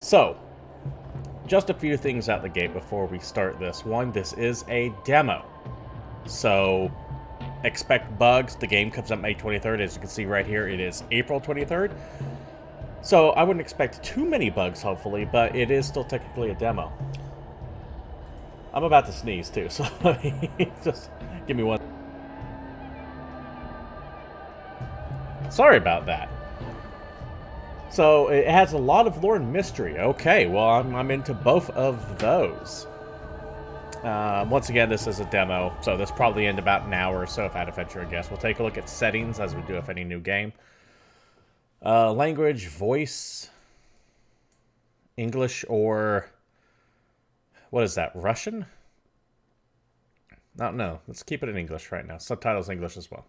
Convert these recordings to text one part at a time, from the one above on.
So, just a few things out the gate before we start this. One, this is a demo. So, expect bugs. The game comes out May 23rd. As you can see right here, it is April 23rd. So, I wouldn't expect too many bugs, hopefully, but it is still technically a demo. I'm about to sneeze, too, so just give me one. Sorry about that. So, it has a lot of lore and mystery. Okay, well, I'm into both of those. Once again, this is a demo, so this probably end about an hour or so if I had to venture a guess. We'll take a look at settings as we do with any new game. Language, voice, English, or what is that, Russian? No, let's keep it in English right now. Subtitles English as well.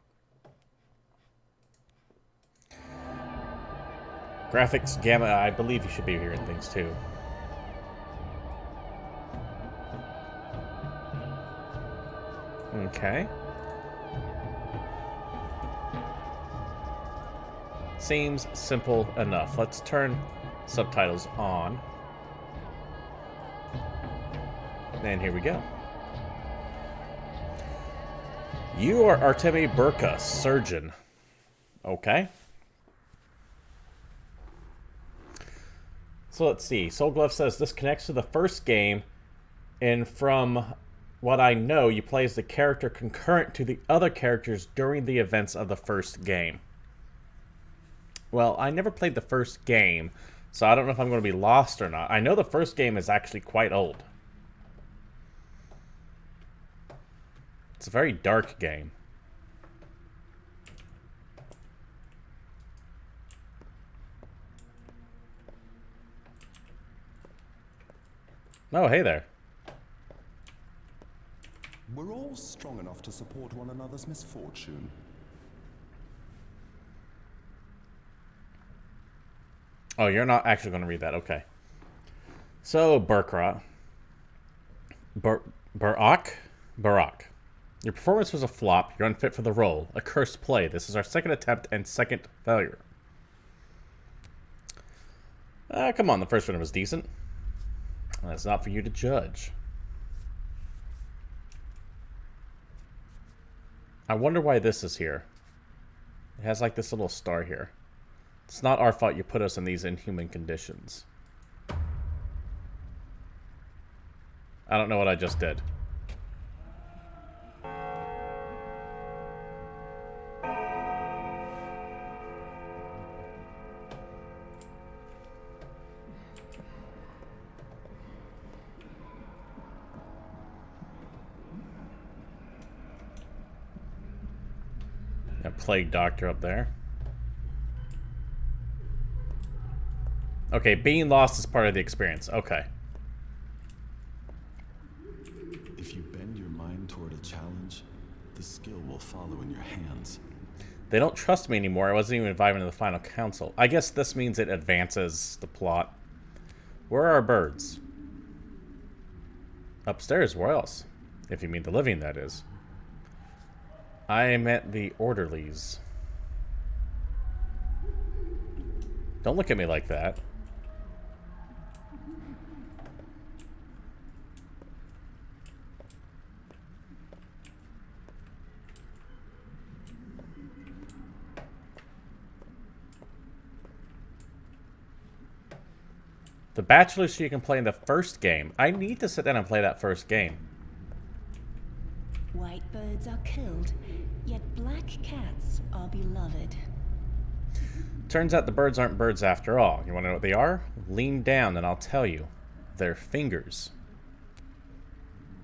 Graphics, gamma, I believe you should be hearing things too. Okay. Seems simple enough. Let's turn subtitles on. And here we go. You are Artemi Burka, surgeon. Okay. So let's see. Soul Glove says this connects to the first game, and from what I know, you play as the character concurrent to the other characters during the events of the first game. Well, I never played the first game, so I don't know if I'm going to be lost or not. I know the first game is actually quite old. It's a very dark game. Oh, hey there. We're all strong enough to support one another's misfortune. Oh, you're not actually going to read that. Okay. So, Barak. Your performance was a flop. You're unfit for the role. A cursed play. This is our second attempt and second failure. Come on, the first one was decent. That's not for you to judge. I wonder why this is here. It has like this little star here. It's not our fault you put us in these inhuman conditions. I don't know what I just did. That plague doctor up there. Okay, being lost is part of the experience. Okay. If you bend your mind toward a challenge, the skill will follow in your hands. They don't trust me anymore. I wasn't even invited to the final council. I guess this means it advances the plot. Where are our birds? Upstairs. Where else? If you mean the living, that is. I meant the orderlies. Don't look at me like that. The Bachelor, so you can play in the first game. I need to sit down and play that first game. White birds are killed, yet black cats are beloved. Turns out the birds aren't birds after all. You want to know what they are? Lean down and I'll tell you. They're fingers.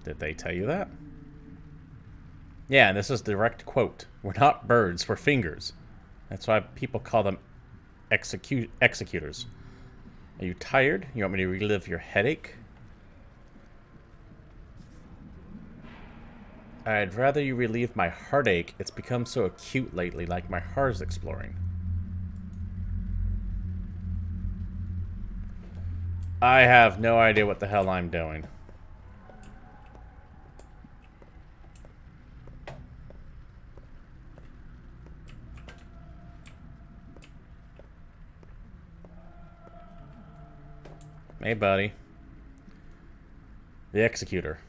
Did they tell you that? Yeah, and this is a direct quote. We're not birds, we're fingers. That's why people call them executors. Are you tired? You want me to relive your headache? I'd rather you relieve my heartache. It's become so acute lately, like my heart is exploring. I have no idea what the hell I'm doing. Hey, buddy. The Executor.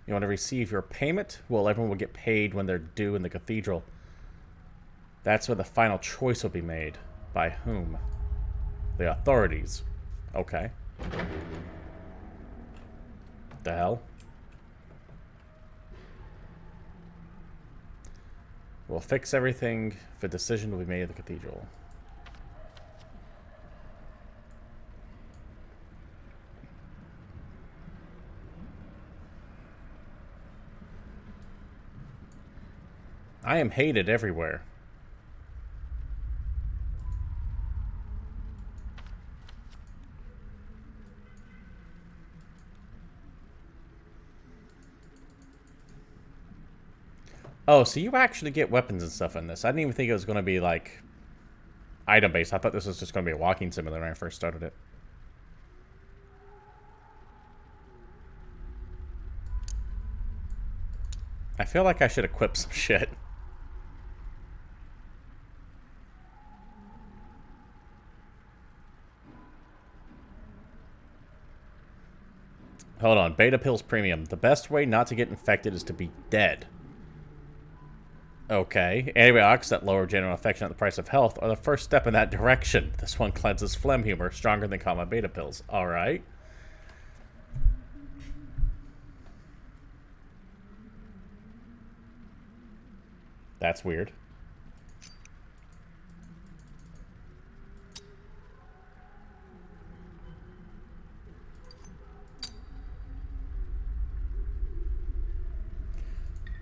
You want to receive your payment? Well, everyone will get paid when they're due in the cathedral. That's where the final choice will be made. By whom? The authorities. Okay. The hell? We'll fix everything if a decision will be made at the cathedral. I am hated everywhere. Oh, so you actually get weapons and stuff in this. I didn't even think it was going to be, like, item-based. I thought this was just going to be a walking simulator when I first started it. I feel like I should equip some shit. Hold on. Beta Pills Premium. The best way not to get infected is to be dead. Okay. Antibiotics that lower general infection at the price of health are the first step in that direction. This one cleanses phlegm humor, stronger than common beta pills. Alright. That's weird.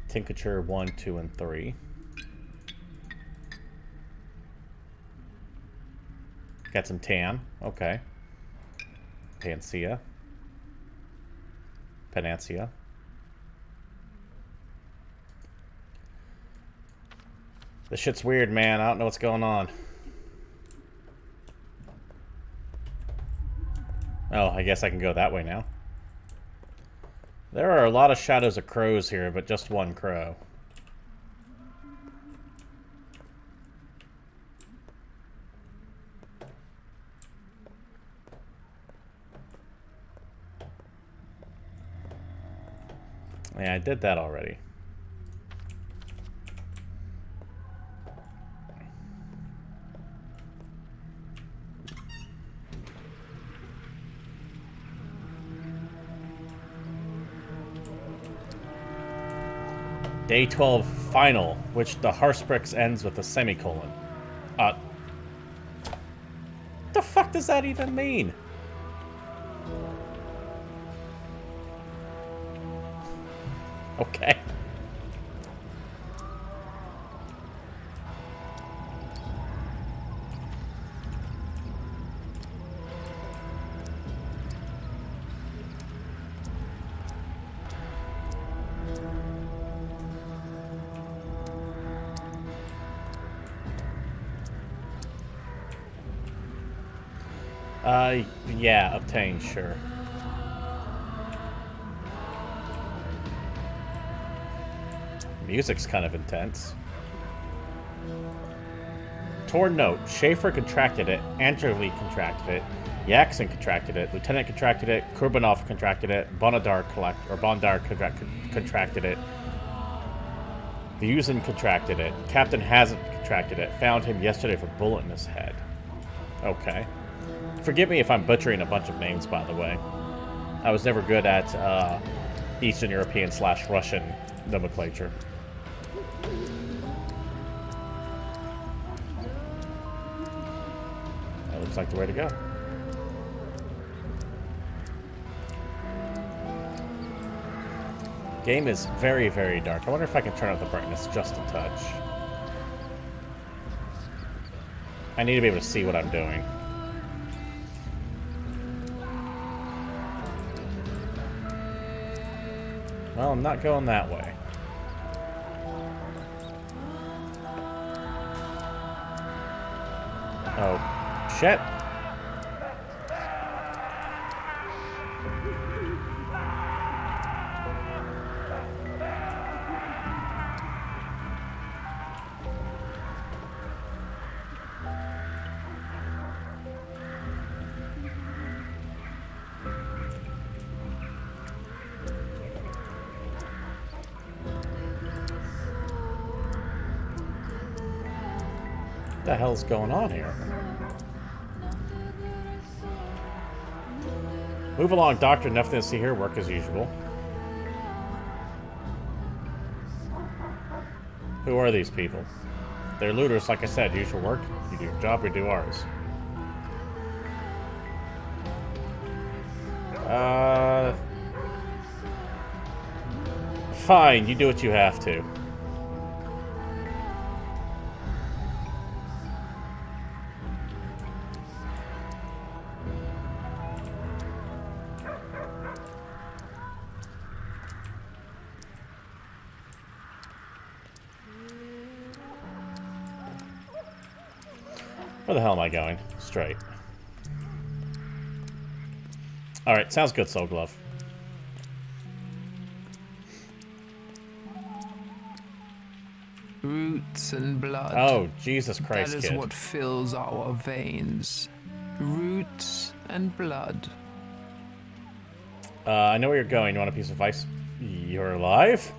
Tincture 1, 2, and 3. Got some tan. Okay. Panacea. Panacea. This shit's weird, man. I don't know what's going on. Oh, I guess I can go that way now. There are a lot of shadows of crows here, but just one crow. Yeah, I did that already. Day 12 final, which the Harsprix ends with a semicolon. The fuck does that even mean? Okay. Yeah, obtain, sure. Music's kind of intense. Torn note. Schaefer contracted it. Angerly contracted it. Yaxon contracted it. Lieutenant contracted it. Kurbanov contracted it. Bondar contracted it. Vuzen contracted it. Captain hasn't contracted it. Found him yesterday with a bullet in his head. Okay. Forgive me if I'm butchering a bunch of names, by the way. I was never good at Eastern European / Russian nomenclature. That looks like the way to go. Game is very, very dark. I wonder if I can turn up the brightness just a touch. I need to be able to see what I'm doing. Well, I'm not going that way. Oh, shit. What the hell's going on here? Move along, Doctor. Nothing to see here. Work as usual. Who are these people? They're looters, like I said. Usual work. You do your job, we do ours. Fine. You do what you have to. Where the hell am I going? Straight. Alright, sounds good, Soul Glove. Roots and blood. Oh, Jesus Christ, That is kid. what fills our veins. Roots and blood. I know where you're going. You want a piece of advice? You're alive?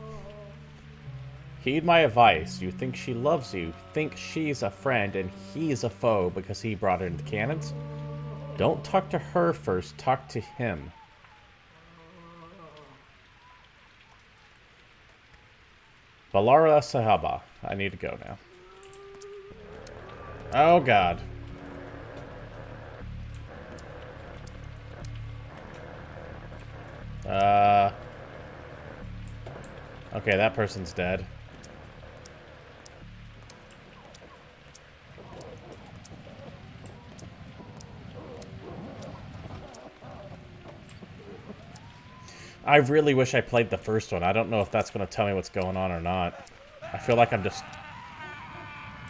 Heed my advice. You think she loves you. Think she's a friend and he's a foe because he brought her into cannons? Don't talk to her first. Talk to him. Balara Sahaba. I need to go now. Oh, God. Okay, that person's dead. I really wish I played the first one. I don't know if that's going to tell me what's going on or not. I feel like I'm just...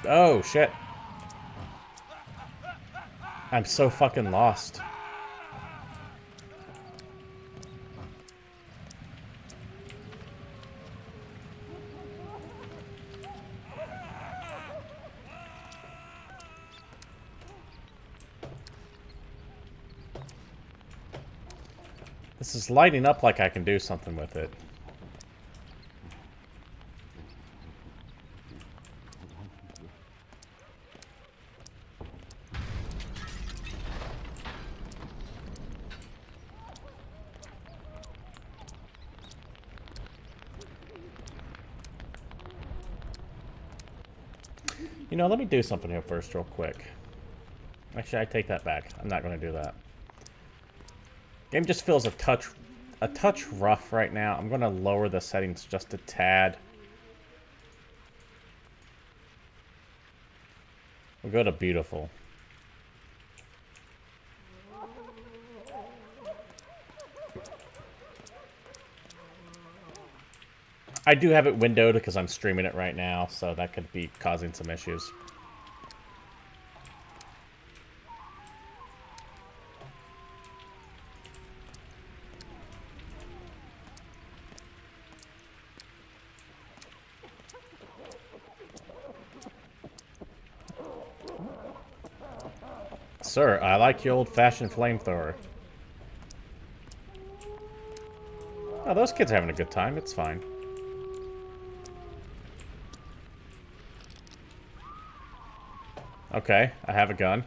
Oh, shit. I'm so fucking lost. This is lighting up like I can do something with it. You know, let me do something here first real quick. Actually, I take that back. I'm not going to do that. Game just feels a touch rough right now. I'm going to lower the settings just a tad. We'll go to beautiful. I do have it windowed because I'm streaming it right now, so that could be causing some issues. Sir, I like your old-fashioned flamethrower. Oh, those kids are having a good time. It's fine. Okay, I have a gun.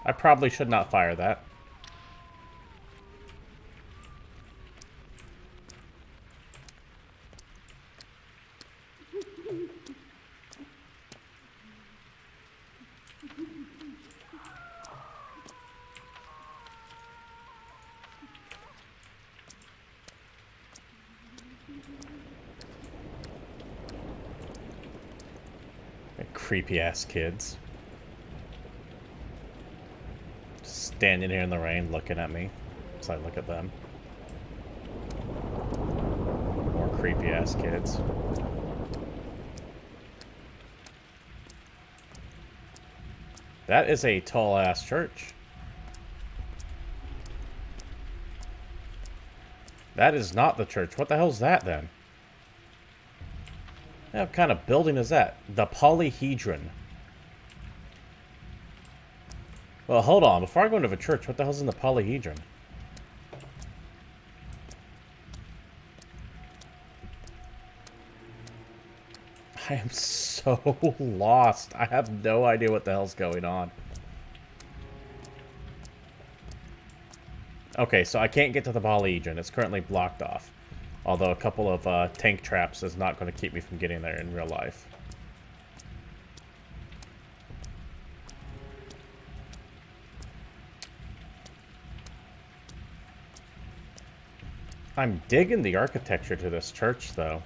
I probably should not fire that. Creepy-ass kids. Just standing here in the rain looking at me. So I look at them. More creepy-ass kids. That is a tall-ass church. That is not the church. What the hell's that, then? What kind of building is that? The Polyhedron. Well, hold on. Before I go into the church, what the hell's in the Polyhedron? I am so lost. I have no idea what the hell's going on. Okay, so I can't get to the Polyhedron. It's currently blocked off. Although a couple of tank traps is not going to keep me from getting there in real life. I'm digging the architecture to this church, though.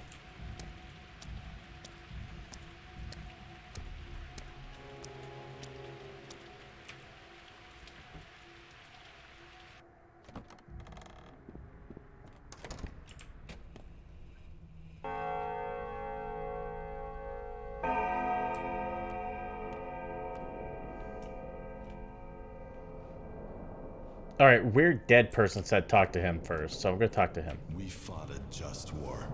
Alright, weird dead person said talk to him first, so I'm gonna talk to him. We fought a just war,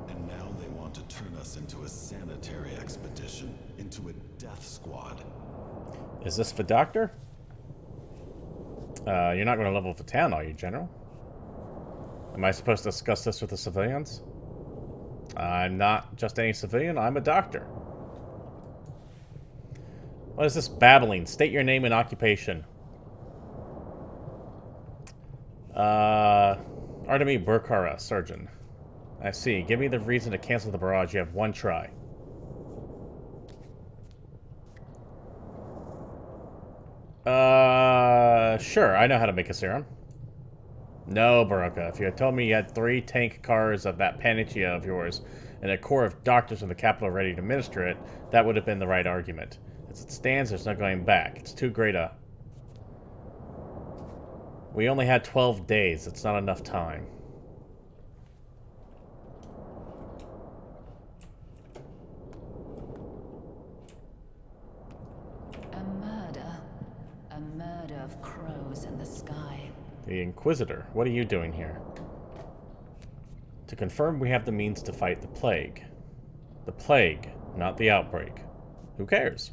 and now they want to turn us into a sanitary expedition, into a death squad. Is this the doctor? You're not gonna level the town, are you, General? Am I supposed to discuss this with the civilians? I'm not just any civilian, I'm a doctor. What is this babbling? State your name and occupation. Artemi Burkara, surgeon. I see. Give me the reason to cancel the barrage. You have one try. Sure. I know how to make a serum. No, Baruka. If you had told me you had 3 tank cars of that panacea of yours and a corps of doctors in the capital ready to administer it, that would have been the right argument. As it stands, there's no going back. It's too great a... We only had 12 days. It's not enough time. A murder. A murder of crows in the sky. The Inquisitor. What are you doing here? To confirm, we have the means to fight the plague. The plague, not the outbreak. Who cares?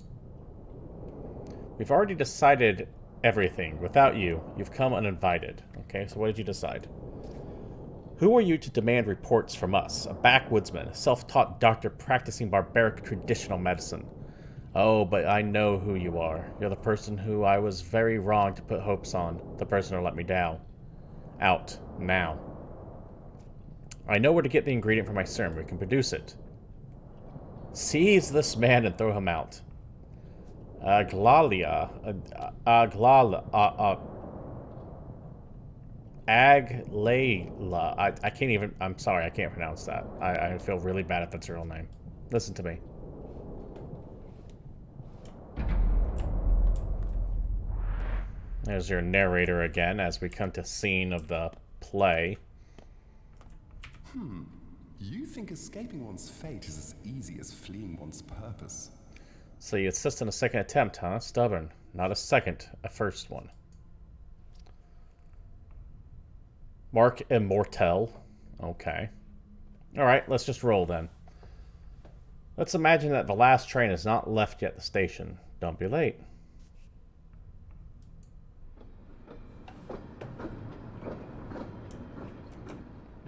We've already decided everything. Without you, you've come uninvited. Okay, so what did you decide? Who are you to demand reports from us? A backwoodsman, a self-taught doctor practicing barbaric traditional medicine. Oh, but I know who you are. You're the person who I was very wrong to put hopes on. The person who let me down. Out. Now. I know where to get the ingredient for my serum. We can produce it. Seize this man and throw him out. Aglalia. Aglaila. I can't even... I'm sorry, I can't pronounce that. I feel really bad if that's her real name. Listen to me. There's your narrator again as we come to scene of the play. You think escaping one's fate is as easy as fleeing one's purpose? So you insist on a second attempt, huh? Stubborn. Not a second, a first one. Mark Immortel. Okay. Alright, let's just roll then. Let's imagine that the last train is not left yet at the station. Don't be late.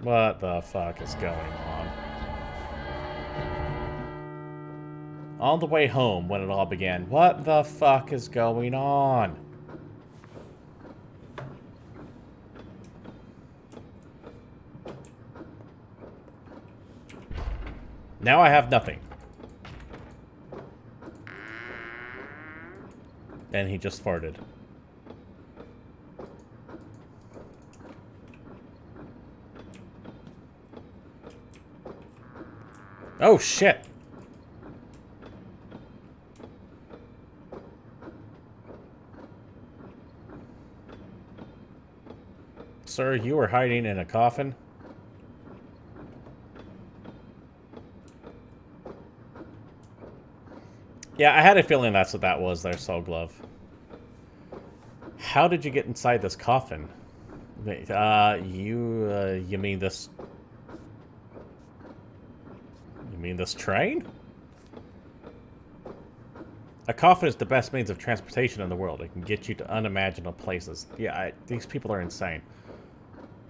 What the fuck is going on? On the way home, when it all began, what the fuck is going on? Now I have nothing. And he just farted. Oh, shit. Sir, you were hiding in a coffin? Yeah, I had a feeling that's what that was there, Soul Glove. How did you get inside this coffin? Wait, you mean this... You mean this train? A coffin is the best means of transportation in the world. It can get you to unimaginable places. Yeah, these people are insane.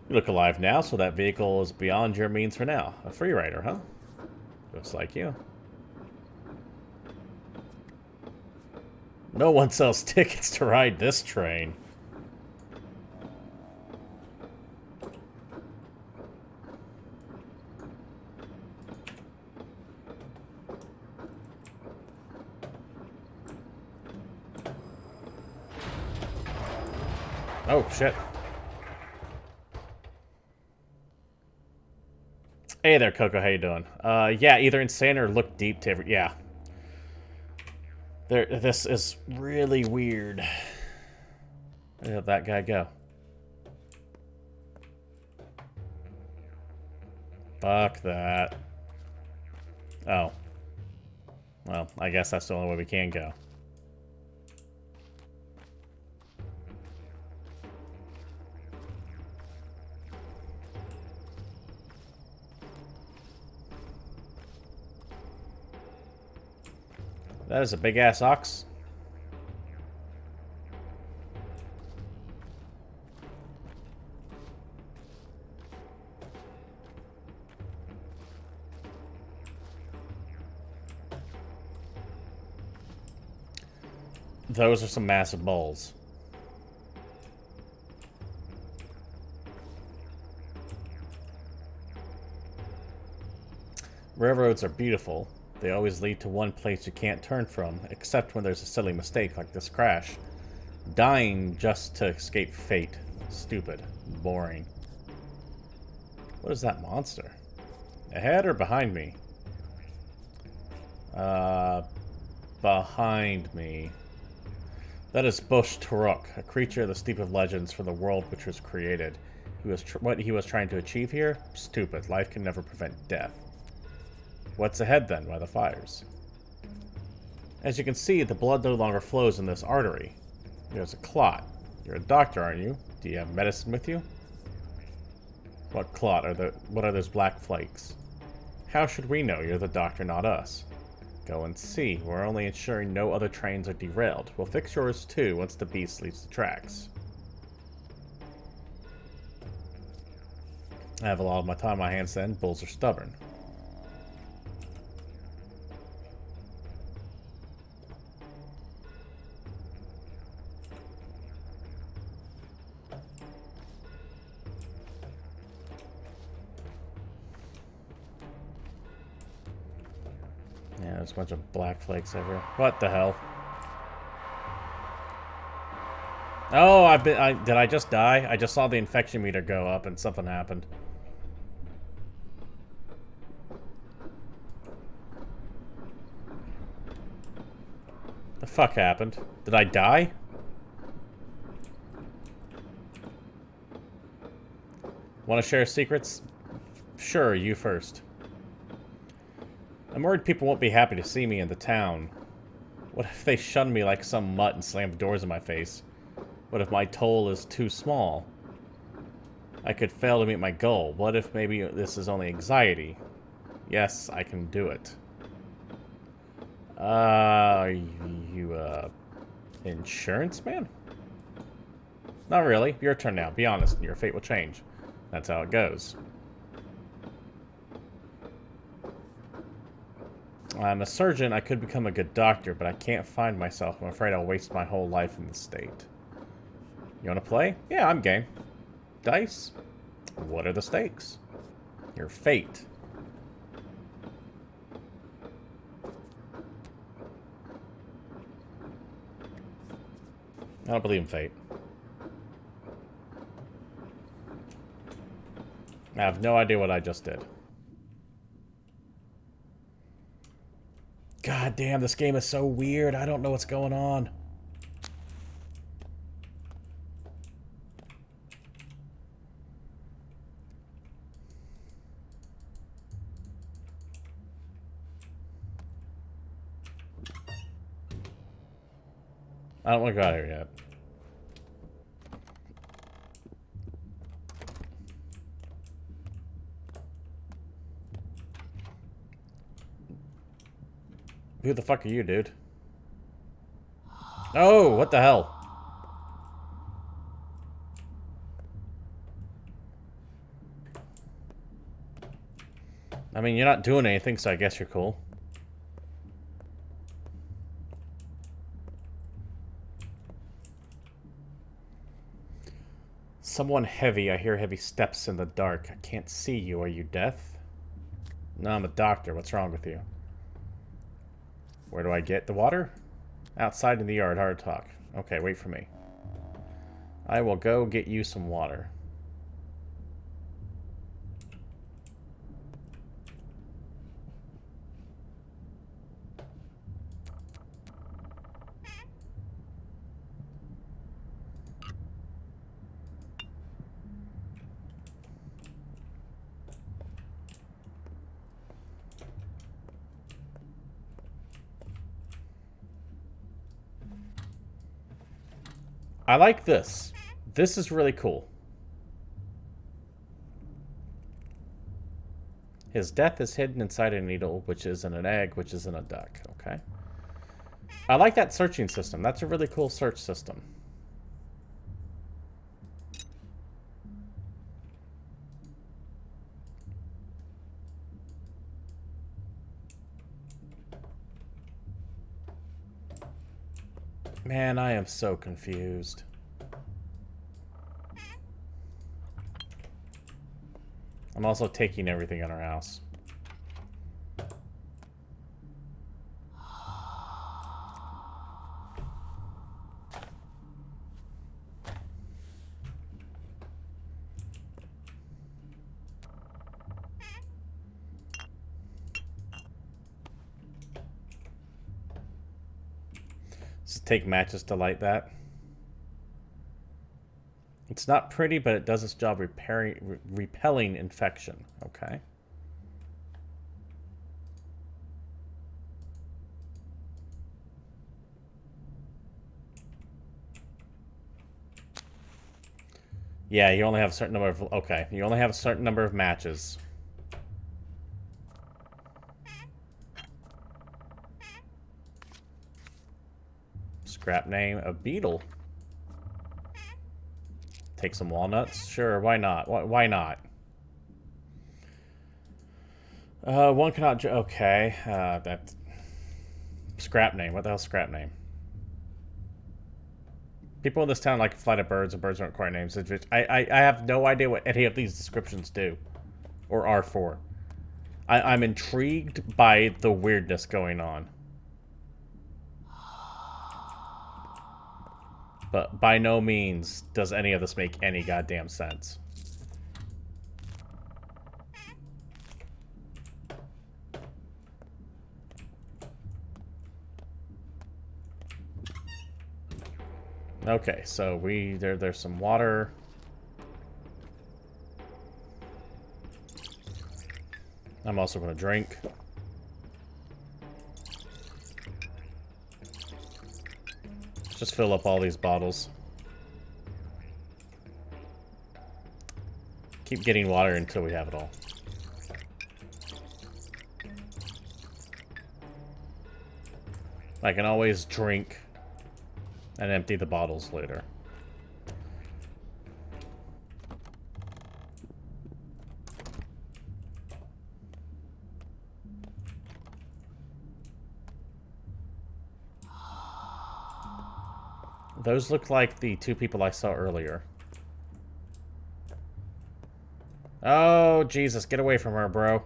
You look alive now, so that vehicle is beyond your means for now. A free rider, huh? Just like you. No one sells tickets to ride this train. Oh, shit. Hey there, Coco. How you doing? Yeah, either insane or look deep to every... Yeah. This is really weird. Where did that guy go? Fuck that. Oh. Well, I guess that's the only way we can go. That is a big-ass ox. Those are some massive bulls. Railroads are beautiful. They always lead to one place you can't turn from, except when there's a silly mistake like this crash. Dying just to escape fate. Stupid. Boring. What is that monster? Ahead or behind me? Behind me. That is Bush Turok, a creature of the steep of legends from the world which was created. What he was trying to achieve here? Stupid. Life can never prevent death. What's ahead then, by the fires? As you can see, the blood no longer flows in this artery. There's a clot. You're a doctor, aren't you? Do you have medicine with you? What clot what are those black flakes? How should we know? You're the doctor, not us. Go and see. We're only ensuring no other trains are derailed. We'll fix yours too once the beast leaves the tracks. I have a lot of my time on my hands then. Bulls are stubborn. Yeah, there's a bunch of black flakes everywhere. What the hell? Oh, did I just die? I just saw the infection meter go up and something happened. The fuck happened? Did I die? Want to share secrets? Sure, you first. I'm worried people won't be happy to see me in the town. What if they shun me like some mutt and slam doors in my face? What if my toll is too small? I could fail to meet my goal. What if maybe this is only anxiety? Yes, I can do it. Insurance man? Not really. Your turn now. Be honest. Your fate will change. That's how it goes. I'm a surgeon. I could become a good doctor, but I can't find myself. I'm afraid I'll waste my whole life in this state. You want to play? Yeah, I'm game. Dice? What are the stakes? Your fate. I don't believe in fate. I have no idea what I just did. God damn, this game is so weird. I don't know what's going on. I don't want to go out here yet. Who the fuck are you, dude? Oh, what the hell? I mean, you're not doing anything, so I guess you're cool. Someone heavy. I hear heavy steps in the dark. I can't see you. Are you deaf? No, I'm a doctor. What's wrong with you? Where do I get the water? Outside in the yard. Hard talk. Okay, wait for me. I will go get you some water. I like this. This is really cool. His death is hidden inside a needle, which is in an egg, which is in a duck. Okay. I like that searching system. That's a really cool search system. Man, I am so confused. I'm also taking everything in our house. Just take matches to light that. It's not pretty, but it does its job repelling infection. Okay. Yeah, you only have a certain number of... Okay, you only have a certain number of matches. Scrap name, a beetle. Take some walnuts? Sure, why not? Why not? One cannot... Okay, that... Scrap name. What the hell's scrap name? People in this town like to fly to birds, and birds aren't quite names. I have no idea what any of these descriptions do. Or are for. I'm intrigued by the weirdness going on. But by no means does any of this make any goddamn sense. Okay, so there's some water. I'm also going to drink. Just fill up all these bottles. Keep getting water until we have it all. I can always drink and empty the bottles later. Those look like the two people I saw earlier. Oh, Jesus, get away from her, bro.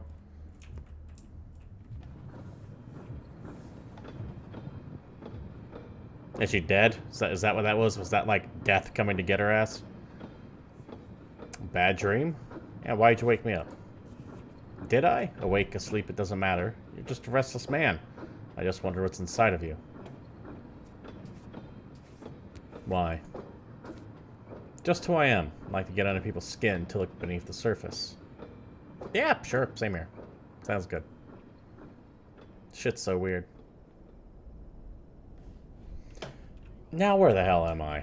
Is she dead? Is that what that was? Was that like death coming to get her ass? Bad dream? Yeah, why'd you wake me up? Did I? Awake, asleep, it doesn't matter. You're just a restless man. I just wonder what's inside of you. Why? Just who I am. I like to get under people's skin to look beneath the surface. Yeah, sure. Same here. Sounds good. Shit's so weird. Now where the hell am I?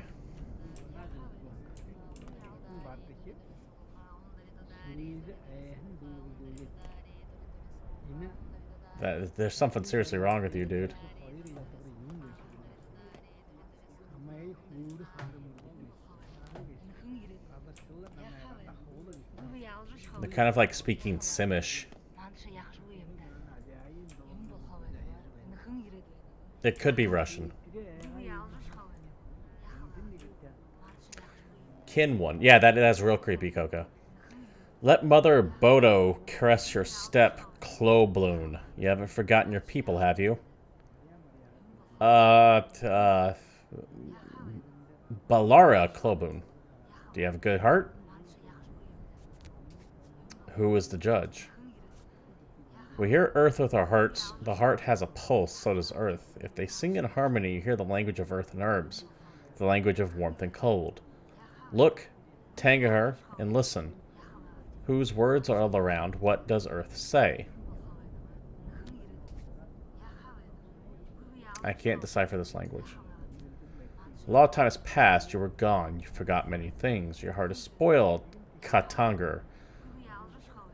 There's something seriously wrong with you, dude. They're kind of like speaking Simish. It could be Russian. kin one. Yeah, that's real creepy, Coco. Let Mother Bodo caress your step, Clobloon. You haven't forgotten your people, have you? Balara Clobloon. Do you have a good heart? Who is the judge? We hear Earth with our hearts. The heart has a pulse, so does Earth. If they sing in harmony, you hear the language of earth and herbs, the language of warmth and cold. Look, Tangaher, and listen. Whose words are all around? What does Earth say? I can't decipher this language. A lot of time has passed. You were gone. You forgot many things. Your heart is spoiled, Katanger.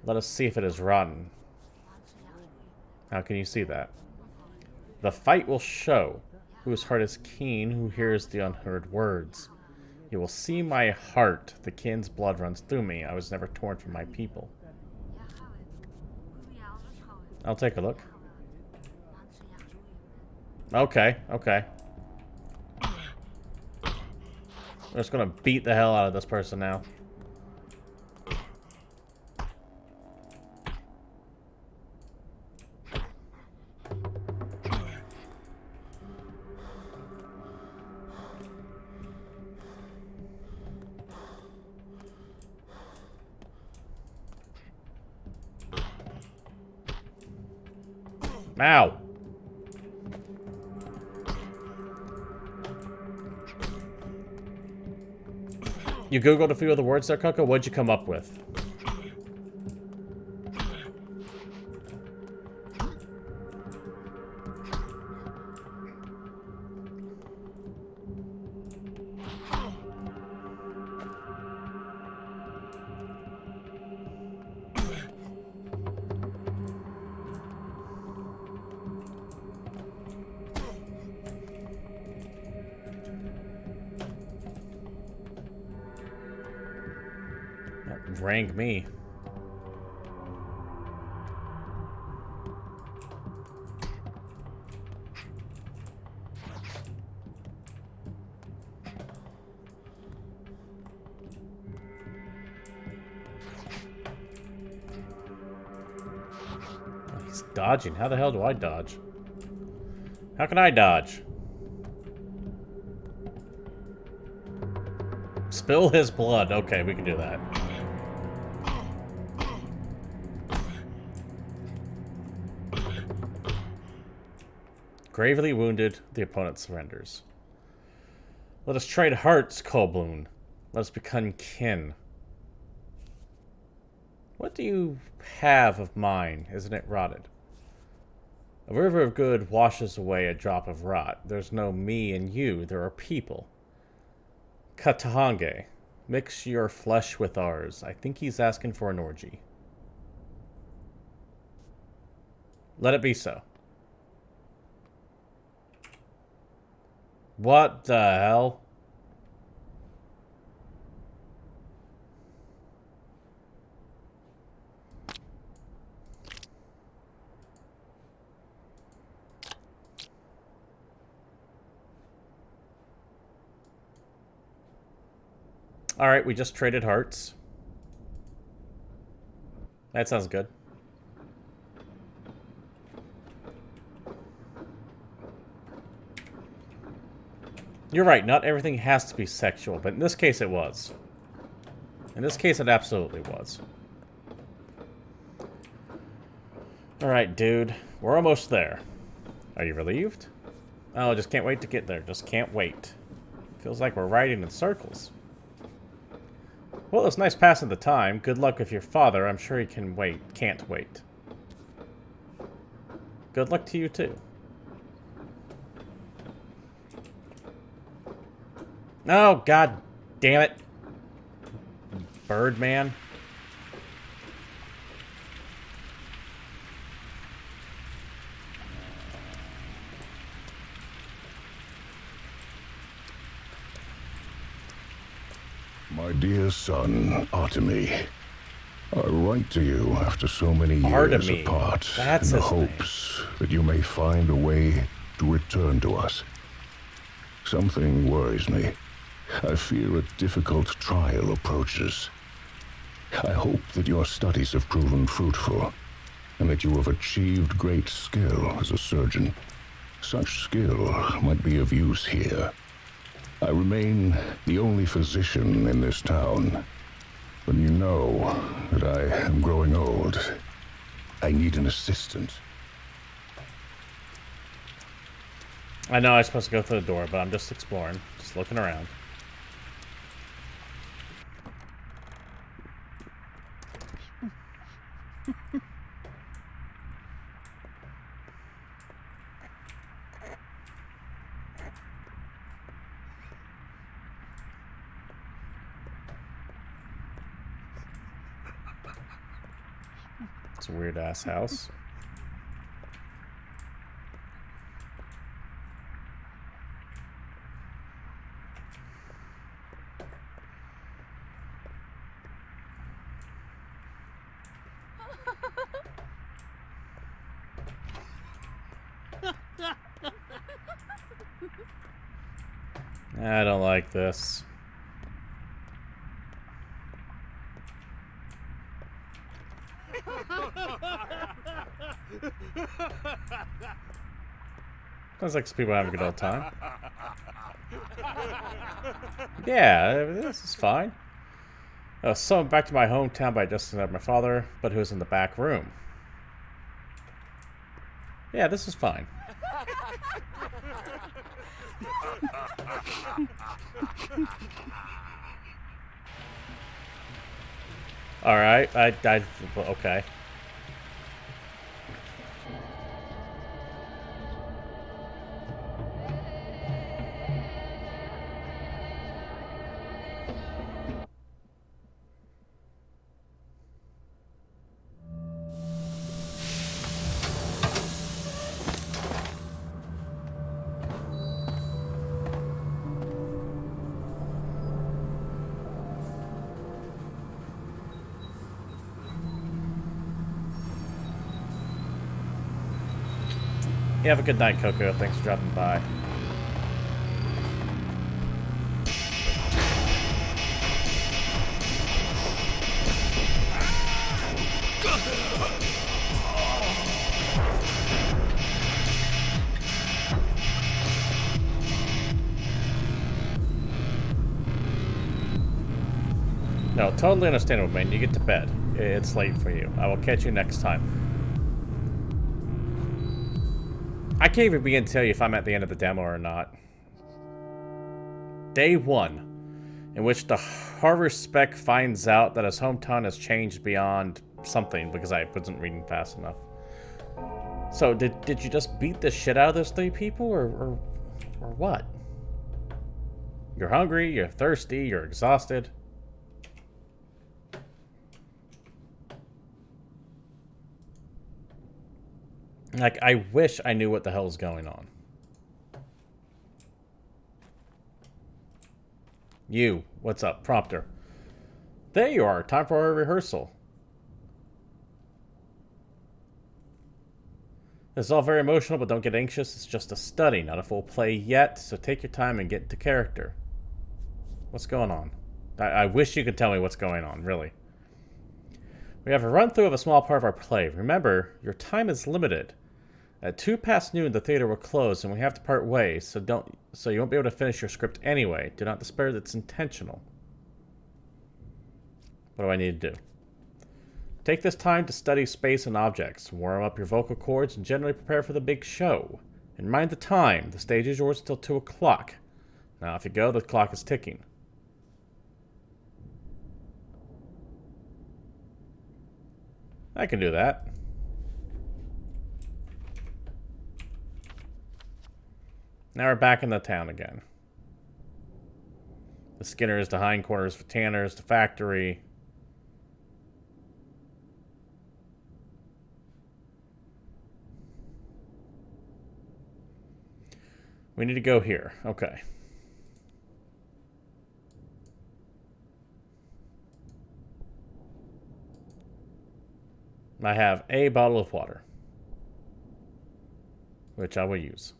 Let us see if it is rotten. How can you see that? The fight will show whose heart is keen, who hears the unheard words. You will see my heart. The kin's blood runs through me. I was never torn from my people. I'll take a look. Okay, okay. I'm just gonna beat the hell out of this person now. Ow! You googled a few of the words there, Coco? What'd you come up with? Rang me. Oh, he's dodging. How the hell do I dodge? How can I dodge? Spill his blood. Okay, we can do that. Gravely wounded, the opponent surrenders. Let us trade hearts, Kobloon. Let us become kin. What do you have of mine? Isn't it rotted? A river of good washes away a drop of rot. There's no me and you. There are people. Katahange. Mix your flesh with ours. I think he's asking for an orgy. Let it be so. What the hell? Alright, we just traded hearts. That sounds good. You're right, not everything has to be sexual, but in this case it was. In this case it absolutely was. Alright, dude. We're almost there. Are you relieved? Oh, just can't wait to get there. Just can't wait. Feels like we're riding in circles. Well, it's nice passing the time. Good luck with your father. I'm sure he can wait. Can't wait. Good luck to you, too. Oh, god damn it. Birdman. My dear son, Artemy, I write to you after so many years Artemy. apart That's in the his name. hopes that you may find a way to return to us. Something worries me. I fear a difficult trial approaches. I hope that your studies have proven fruitful, and that you have achieved great skill as a surgeon. Such skill might be of use here. I remain the only physician in this town, but you know that I am growing old. I need an assistant. I know I'm supposed to go through the door, but I'm just exploring, just looking around. It's a weird ass house. I don't like this. Sounds like some people having a good old time. Yeah, this is fine. So I'm back to my hometown by just my father, but who's in the back room. Yeah, this is fine. Alright, I died. Okay. You have a good night, Coco. Thanks for dropping by. No, totally understandable, man. You get to bed. It's late for you. I will catch you next time. I can't even begin to tell you if I'm at the end of the demo or not. Day 1, in which the Harvard spec finds out that his hometown has changed beyond something because I wasn't reading fast enough. So, did you just beat the shit out of those 3 people, or what? You're hungry, you're thirsty, you're exhausted. Like, I wish I knew what the hell's going on. You, what's up? Prompter. There you are. Time for our rehearsal. This is all very emotional, but don't get anxious. It's just a study, not a full play yet, so take your time and get into character. What's going on? I wish you could tell me what's going on, really. We have a run-through of a small part of our play. Remember, your time is limited. At 2 past noon, the theater will close, and we have to part ways, so you won't be able to finish your script anyway. Do not despair, that's intentional. What do I need to do? Take this time to study space and objects, warm up your vocal cords, and generally prepare for the big show. And mind the time. The stage is yours till 2 o'clock. Now, if you go, the clock is ticking. I can do that. Now we're back in the town again. The Skinners, the hindquarters for Tanners, the factory. We need to go here. Okay. I have a bottle of water, which I will use.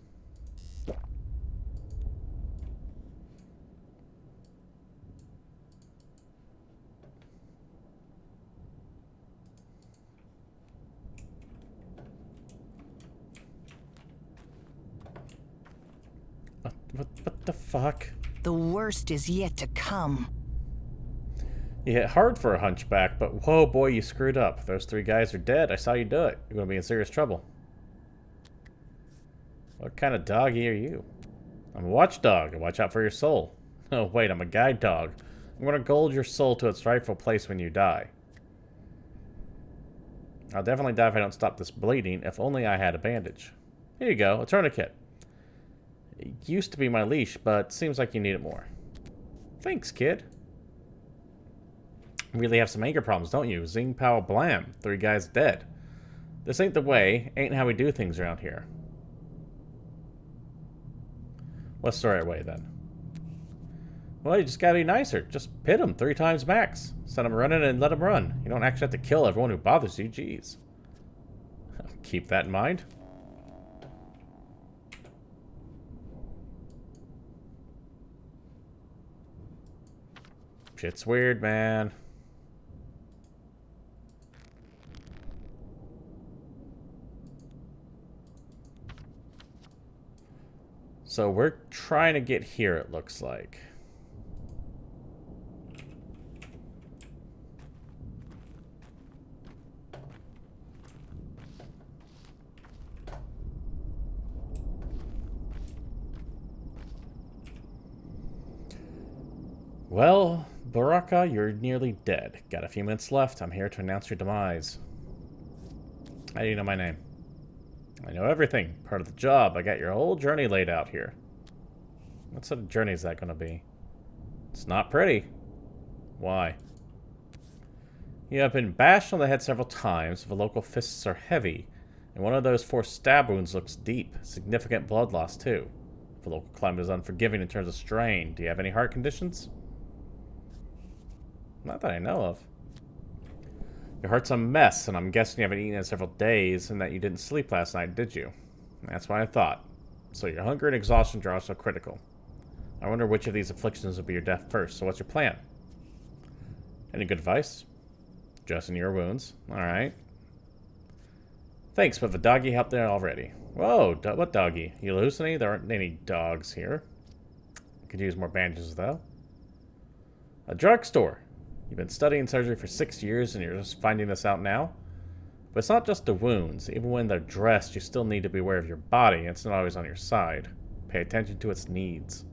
What the fuck? The worst is yet to come. You hit hard for a hunchback, but whoa, boy, you screwed up. Those 3 guys are dead. I saw you do it. You're gonna be in serious trouble. What kind of doggy are you? I'm a watchdog. Watch out for your soul. Oh, wait, I'm a guide dog. I'm gonna gold your soul to its rightful place when you die. I'll definitely die if I don't stop this bleeding. If only I had a bandage. Here you go, a tourniquet. It used to be my leash, but seems like you need it more. Thanks, kid. You really have some anger problems, don't you? Zing, pow, blam. 3 guys dead. This ain't the way. Ain't how we do things around here. What's the right way, then? Well, you just gotta be nicer. Just pit them 3 times max. Send them running and let them run. You don't actually have to kill everyone who bothers you. Jeez. Keep that in mind. Shit's weird, man. So we're trying to get here, it looks like. Well, Baraka, you're nearly dead. Got a few minutes left. I'm here to announce your demise. How do you know my name? I know everything. Part of the job. I got your whole journey laid out here. What sort of journey is that going to be? It's not pretty. Why? You have been bashed on the head several times. The local fists are heavy. And one of those 4 stab wounds looks deep. Significant blood loss, too. The local climate is unforgiving in terms of strain. Do you have any heart conditions? Not that I know of. Your heart's a mess, and I'm guessing you haven't eaten in several days, and that you didn't sleep last night, did you? That's what I thought. So your hunger and exhaustion are also critical. I wonder which of these afflictions will be your death first, so what's your plan? Any good advice? Dressing your wounds. Alright. Thanks, but the doggy helped there already. Whoa, what doggy? You hallucinating? There aren't any dogs here. Could use more bandages, though. A drugstore. You've been studying surgery for 6 years and you're just finding this out now? But it's not just the wounds. Even when they're dressed, you still need to be aware of your body. It's not always on your side. Pay attention to its needs.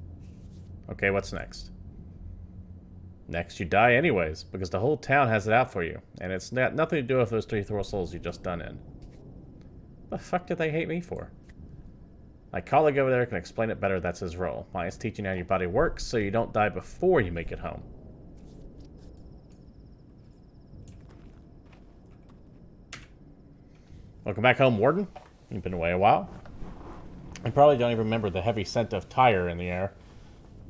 Okay, what's next? Next, you die anyways, because the whole town has it out for you. And it's got nothing to do with those 3 throw souls you just done in. The fuck did they hate me for? My colleague over there can explain it better. That's his role. Mine is teaching how your body works so you don't die before you make it home. Welcome back home, Warden. You've been away a while. You probably don't even remember the heavy scent of tire in the air.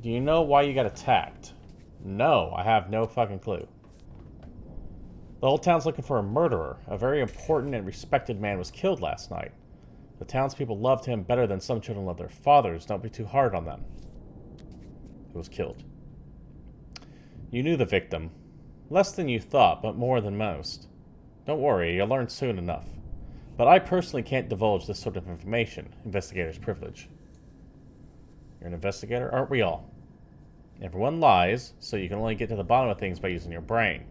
Do you know why you got attacked? No, I have no fucking clue. The whole town's looking for a murderer. A very important and respected man was killed last night. The townspeople loved him better than some children love their fathers. Don't be too hard on them. Who was killed? You knew the victim. Less than you thought, but more than most. Don't worry, you'll learn soon enough. But I personally can't divulge this sort of information. Investigator's privilege. You're an investigator? Aren't we all? Everyone lies, so you can only get to the bottom of things by using your brain.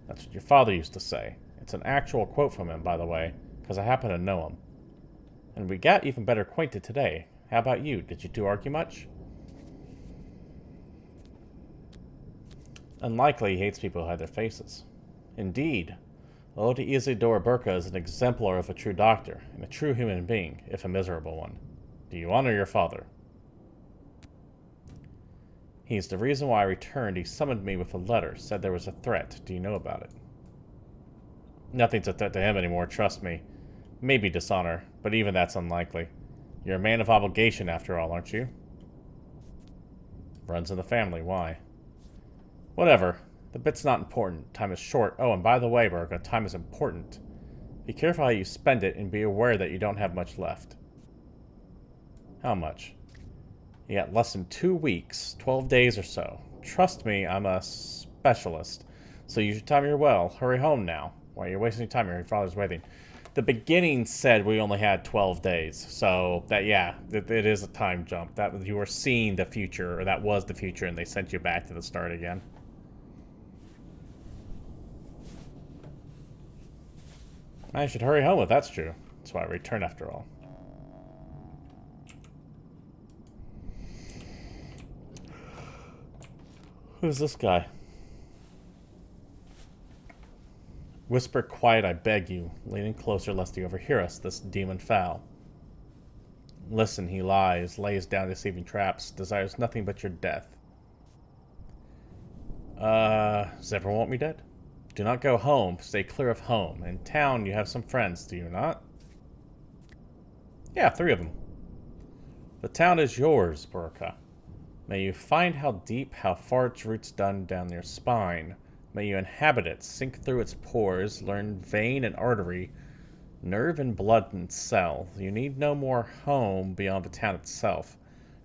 That's what your father used to say. It's an actual quote from him, by the way, because I happen to know him. And we got even better acquainted today. How about you? Did you two argue much? Unlikely he hates people who hide their faces. Indeed. Lord Isidore Burka is an exemplar of a true doctor, and a true human being, if a miserable one. Do you honor your father? He's the reason why I returned. He summoned me with a letter, said there was a threat. Do you know about it? Nothing's a threat to him anymore, trust me. Maybe dishonor, but even that's unlikely. You're a man of obligation, after all, aren't you? Runs in the family, why? Whatever. The bit's not important. Time is short. Oh, and by the way, Burka, time is important. Be careful how you spend it, and be aware that you don't have much left. How much? You got less than 2 weeks, 12 days or so. Trust me, I'm a specialist. So use your time here well. Hurry home now. While you're wasting time, your father's waiting. The beginning said we only had 12 days. So, that, yeah, it is a time jump. That you were seeing the future, or that was the future, and they sent you back to the start again. I should hurry home if that's true. That's why I returned after all. Who's this guy? Whisper quiet, I beg you, leaning closer lest he overhear us, this demon foul. Listen, he lies, lays down deceiving traps, desires nothing but your death. Does everyone want me dead? Do not go home, stay clear of home. In town you have some friends, do you not? Yeah, 3 of them. The town is yours, Burka. May you find how deep, how far its roots run down your spine. May you inhabit it, sink through its pores, learn vein and artery, nerve and blood and cell. You need no more home beyond the town itself.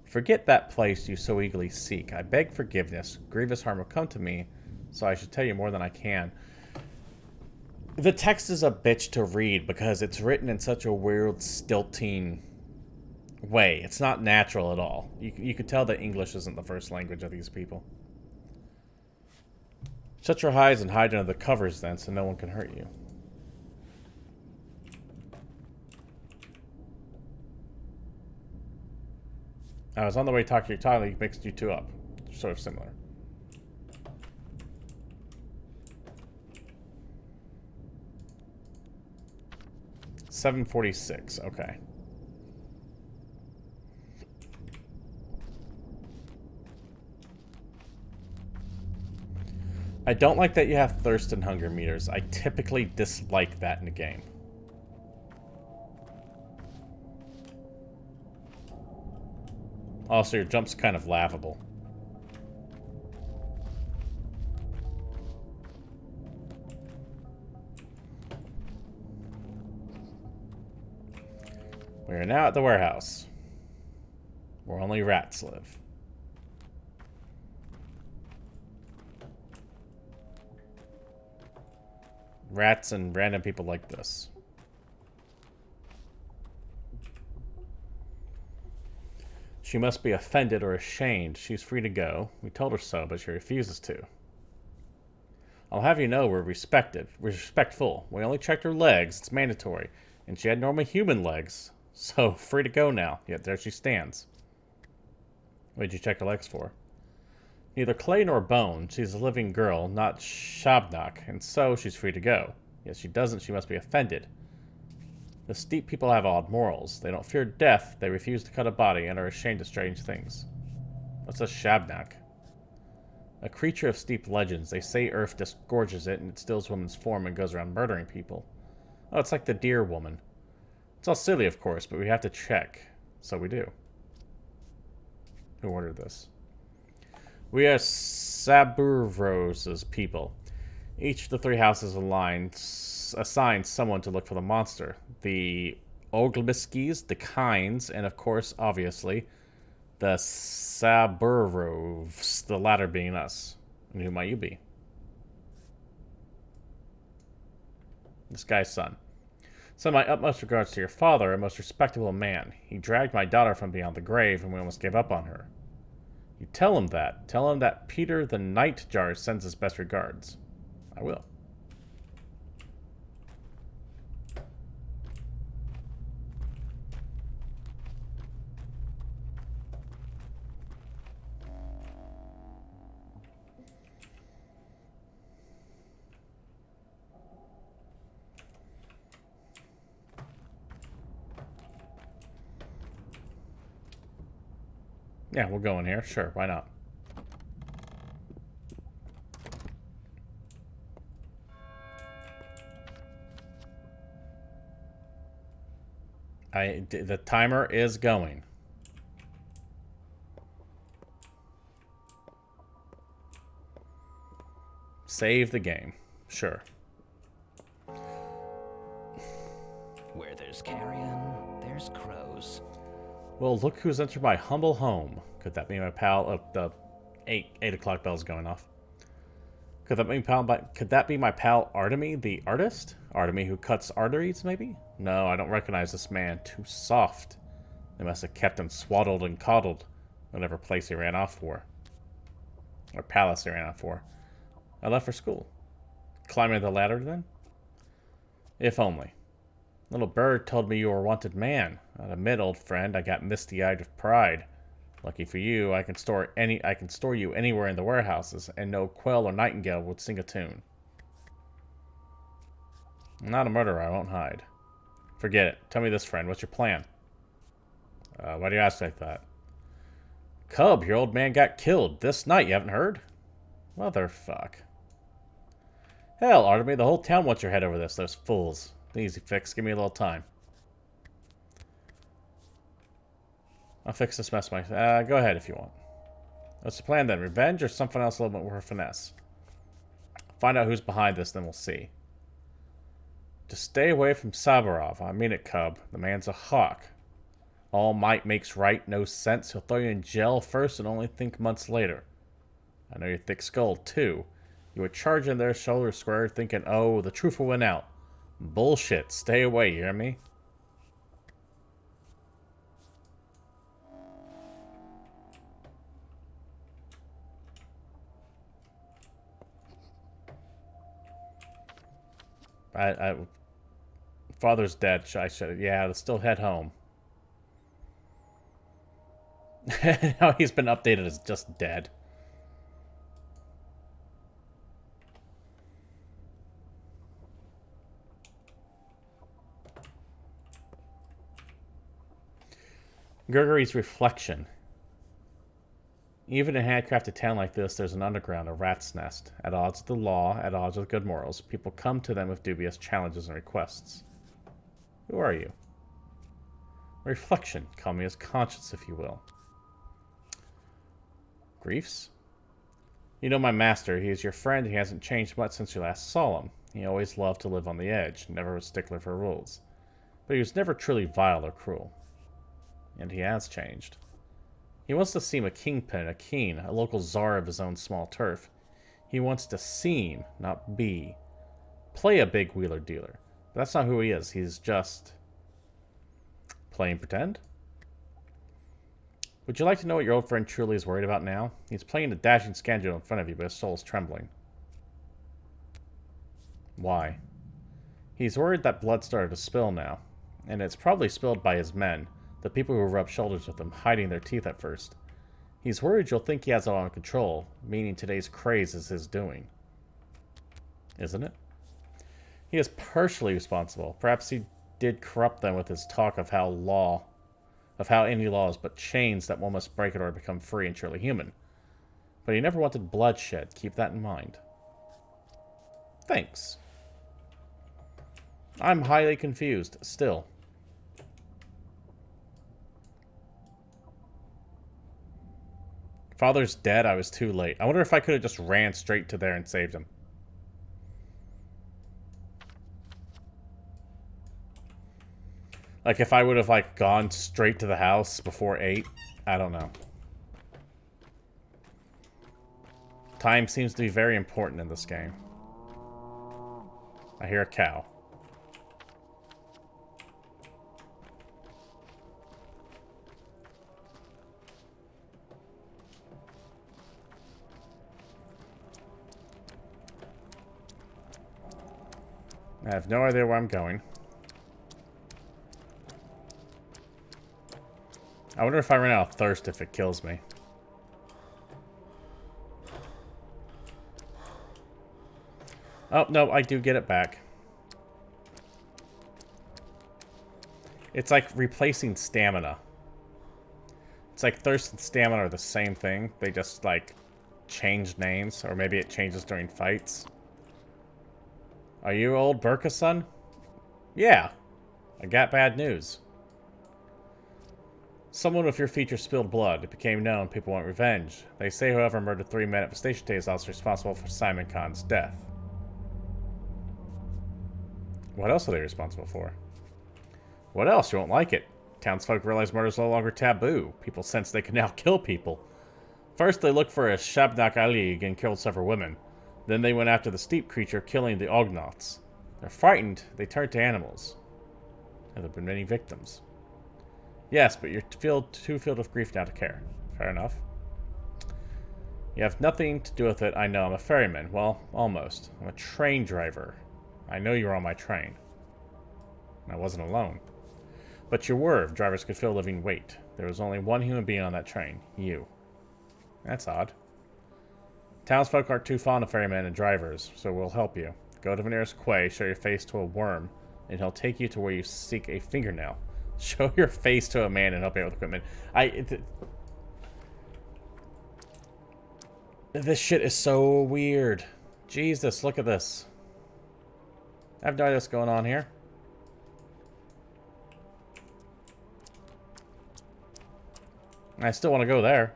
Forget that place you so eagerly seek. I beg forgiveness. Grievous harm will come to me, so I should tell you more than I can. The text is a bitch to read because it's written in such a weird, stilting way. It's not natural at all. You could tell that English isn't the first language of these people. Shut your eyes and hide under the covers then, so no one can hurt you. I was on the way to talk to your child, he mixed you two up. Sort of similar. $7.46, okay. I don't like that you have thirst and hunger meters. I typically dislike that in a game. Also, your jump's kind of laughable. We are now at the warehouse, where only rats live. Rats and random people like this. She must be offended or ashamed. She's free to go. We told her so, but she refuses to. I'll have you know we're respectful. We only checked her legs. It's mandatory. And she had normal human legs. So, free to go now. Yet there she stands. What did you check her legs for? Neither clay nor bone. She's a living girl, not Shabnak, and so she's free to go. Yet she doesn't, she must be offended. The steep people have odd morals. They don't fear death, they refuse to cut a body, and are ashamed of strange things. What's a Shabnak? A creature of steep legends. They say Earth disgorges it, and it steals woman's form and goes around murdering people. Oh, it's like the deer woman. It's all silly, of course, but we have to check. So we do. Who ordered this? We are Saburvros' people. Each of the 3 houses assigned someone to look for the monster. The Oglebskis, the Kynes, and of course, obviously, the Saburvros, the latter being us. And who might you be? This guy's son. Send my utmost regards to your father, a most respectable man. He dragged my daughter from beyond the grave, and we almost gave up on her. You tell him that. Tell him that Peter the Nightjar sends his best regards. I will. Yeah, we'll go in here. Sure, why not? The timer is going. Save the game. Sure. Where there's carrion, there's crows. Well, look who's entered my humble home. Could that be my pal? Oh, the 8 o'clock bell's going off. Could that be my pal Artemy, the artist? Artemy who cuts arteries, maybe? No, I don't recognize this man. Too soft. They must have kept him swaddled and coddled, whatever place he ran off for. Or palace he ran off for. I left for school. Climbing the ladder, then? If only. Little bird told me you were a wanted man. I'd admit, old friend, I got misty-eyed with pride. Lucky for you, I can store you anywhere in the warehouses, and no quail or nightingale would sing a tune. I'm not a murderer, I won't hide. Forget it. Tell me this, friend. What's your plan? Why do you ask like that? Cub, your old man got killed this night. You haven't heard? Motherfuck. Hell, Artemy, the whole town wants your head over this. Those fools. Easy fix. Give me a little time. I'll fix this mess myself. Go ahead if you want. What's the plan then? Revenge or something else a little bit more finesse? Find out who's behind this, then we'll see. Just stay away from Sabarov. I mean it, Cub. The man's a hawk. All might makes right, no sense. He'll throw you in jail first and only think months later. I know you're thick-skulled, too. You would charge in their shoulder square thinking, oh, the truth will win out. Bullshit. Stay away, you hear me? Father's dead. I should. Yeah, let's still head home. Now he's been updated as just dead. Gregory's reflection. Even in a handcrafted town like this, there's an underground, a rat's nest. At odds with the law, at odds with good morals, people come to them with dubious challenges and requests. Who are you? Reflection. Call me as conscience, if you will. Griefs? You know my master. He is your friend. He hasn't changed much since you last saw him. He always loved to live on the edge, never was a stickler for rules. But he was never truly vile or cruel. And he has changed. He wants to seem a kingpin, a king, a local czar of his own small turf. He wants to seem, not be. Play a big wheeler dealer. But that's not who he is. He's just playing pretend. Would you like to know what your old friend truly is worried about now? He's playing a dashing scoundrel in front of you, but his soul is trembling. Why? He's worried that blood started to spill now. And it's probably spilled by his men. The people who rub shoulders with him, hiding their teeth at first. He's worried you'll think he has it all under control, meaning today's craze is his doing. Isn't it? He is partially responsible. Perhaps he did corrupt them with his talk of how any law is but chains that one must break in order to become free and truly human. But he never wanted bloodshed. Keep that in mind. Thanks. I'm highly confused, still. Father's dead. I was too late. I wonder if I could have just ran straight to there and saved him. Like, if I would have, like, gone straight to the house before 8. I don't know. Time seems to be very important in this game. I hear a cow. I have no idea where I'm going. I wonder if I run out of thirst if it kills me. Oh, no, I do get it back. It's like replacing stamina. It's like thirst and stamina are the same thing. They just, like, change names. Or maybe it changes during fights. Are you old Burka, son? Yeah. I got bad news. Someone with your features spilled blood. It became known people want revenge. They say whoever murdered 3 men at the station today is also responsible for Simon Khan's death. What else are they responsible for? What else? You won't like it. Townsfolk realize murder is no longer taboo. People sense they can now kill people. First, they looked for a Shabnak Ali and killed several women. Then they went after the steep creature, killing the Ognoths. They're frightened, they turn to animals. There have been many victims. Yes, but you're too filled with grief now to care. Fair enough. You have nothing to do with it, I know. I'm a ferryman. Well, almost. I'm a train driver. I know you were on my train. I wasn't alone. But you were, if drivers could feel living weight. There was only one human being on that train. You. That's odd. Townsfolk aren't too fond of ferrymen and drivers, so we'll help you. Go to the nearest quay, show your face to a worm, and he'll take you to where you seek a fingernail. Show your face to a man and help you out with equipment. This shit is so weird. Jesus, look at this. I have no idea what's going on here. I still want to go there.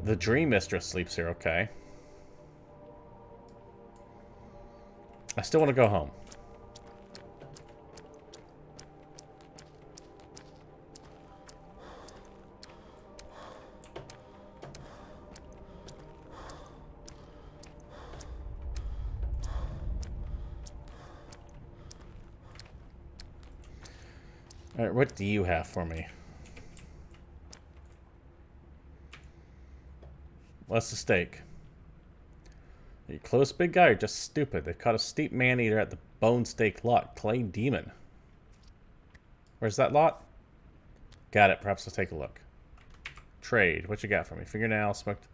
The Dream Mistress sleeps here, okay. I still want to go home. Alright, what do you have for me? What's the stake? Are you close, big guy, or just stupid? They caught a steep man-eater at the Bone Stake lot. Clay Demon. Where's that lot? Got it. Perhaps let's take a look. Trade. What you got for me? Fingernail, smoked.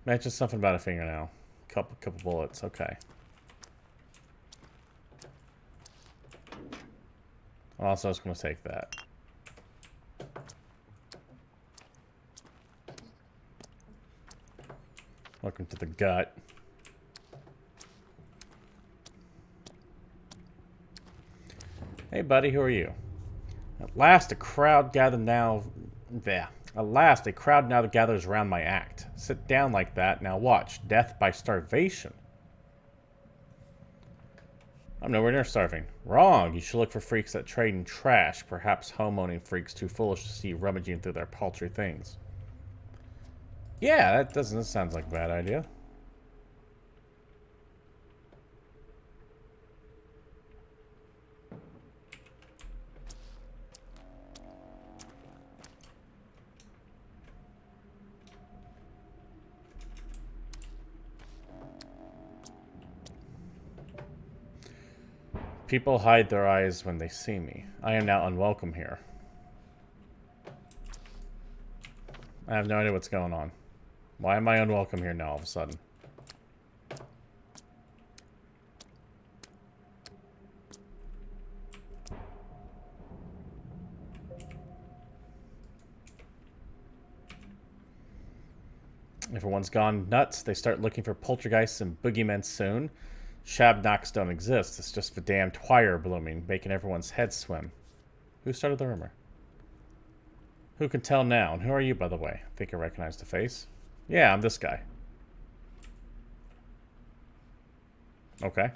Mention something about a fingernail. Couple bullets. Okay. Also, I was going to take that. Welcome to the gut. Hey, buddy, who are you? At last, a crowd gathered now. There. At last, a crowd now gathers around my act. Sit down like that. Now watch. Death by starvation. I'm nowhere near starving. Wrong. You should look for freaks that trade in trash. Perhaps home-owning freaks too foolish to see rummaging through their paltry things. Yeah, that sounds like a bad idea. People hide their eyes when they see me. I am now unwelcome here. I have no idea what's going on. Why am I unwelcome here now all of a sudden? Everyone's gone nuts. They start looking for poltergeists and boogeymen soon. Shabnocks don't exist. It's just the damn twire blooming, making everyone's head swim. Who started the rumor? Who can tell now? And who are you, by the way? I think I recognize the face. Yeah, I'm this guy. Okay.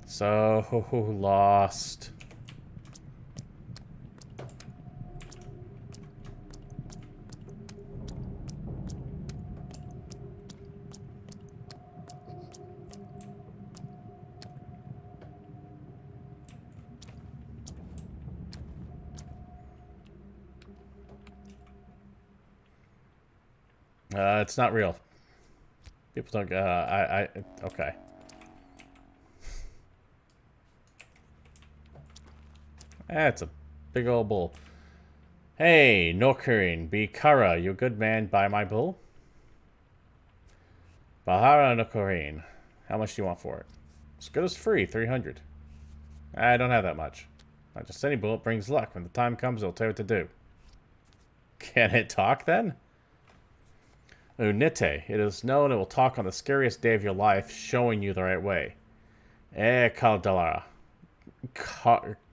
So, lost. It's not real. People don't, okay. That's a big old bull. Hey, Nokurin, be Kara, you good man, buy my bull? Bahara Nokurin. How much do you want for it? As good as free, 300. I don't have that much. Not just any bull, it brings luck. When the time comes, it'll tell you what to do. Can it talk then? Unite. It is known it will talk on the scariest day of your life, showing you the right way. Kaldalara.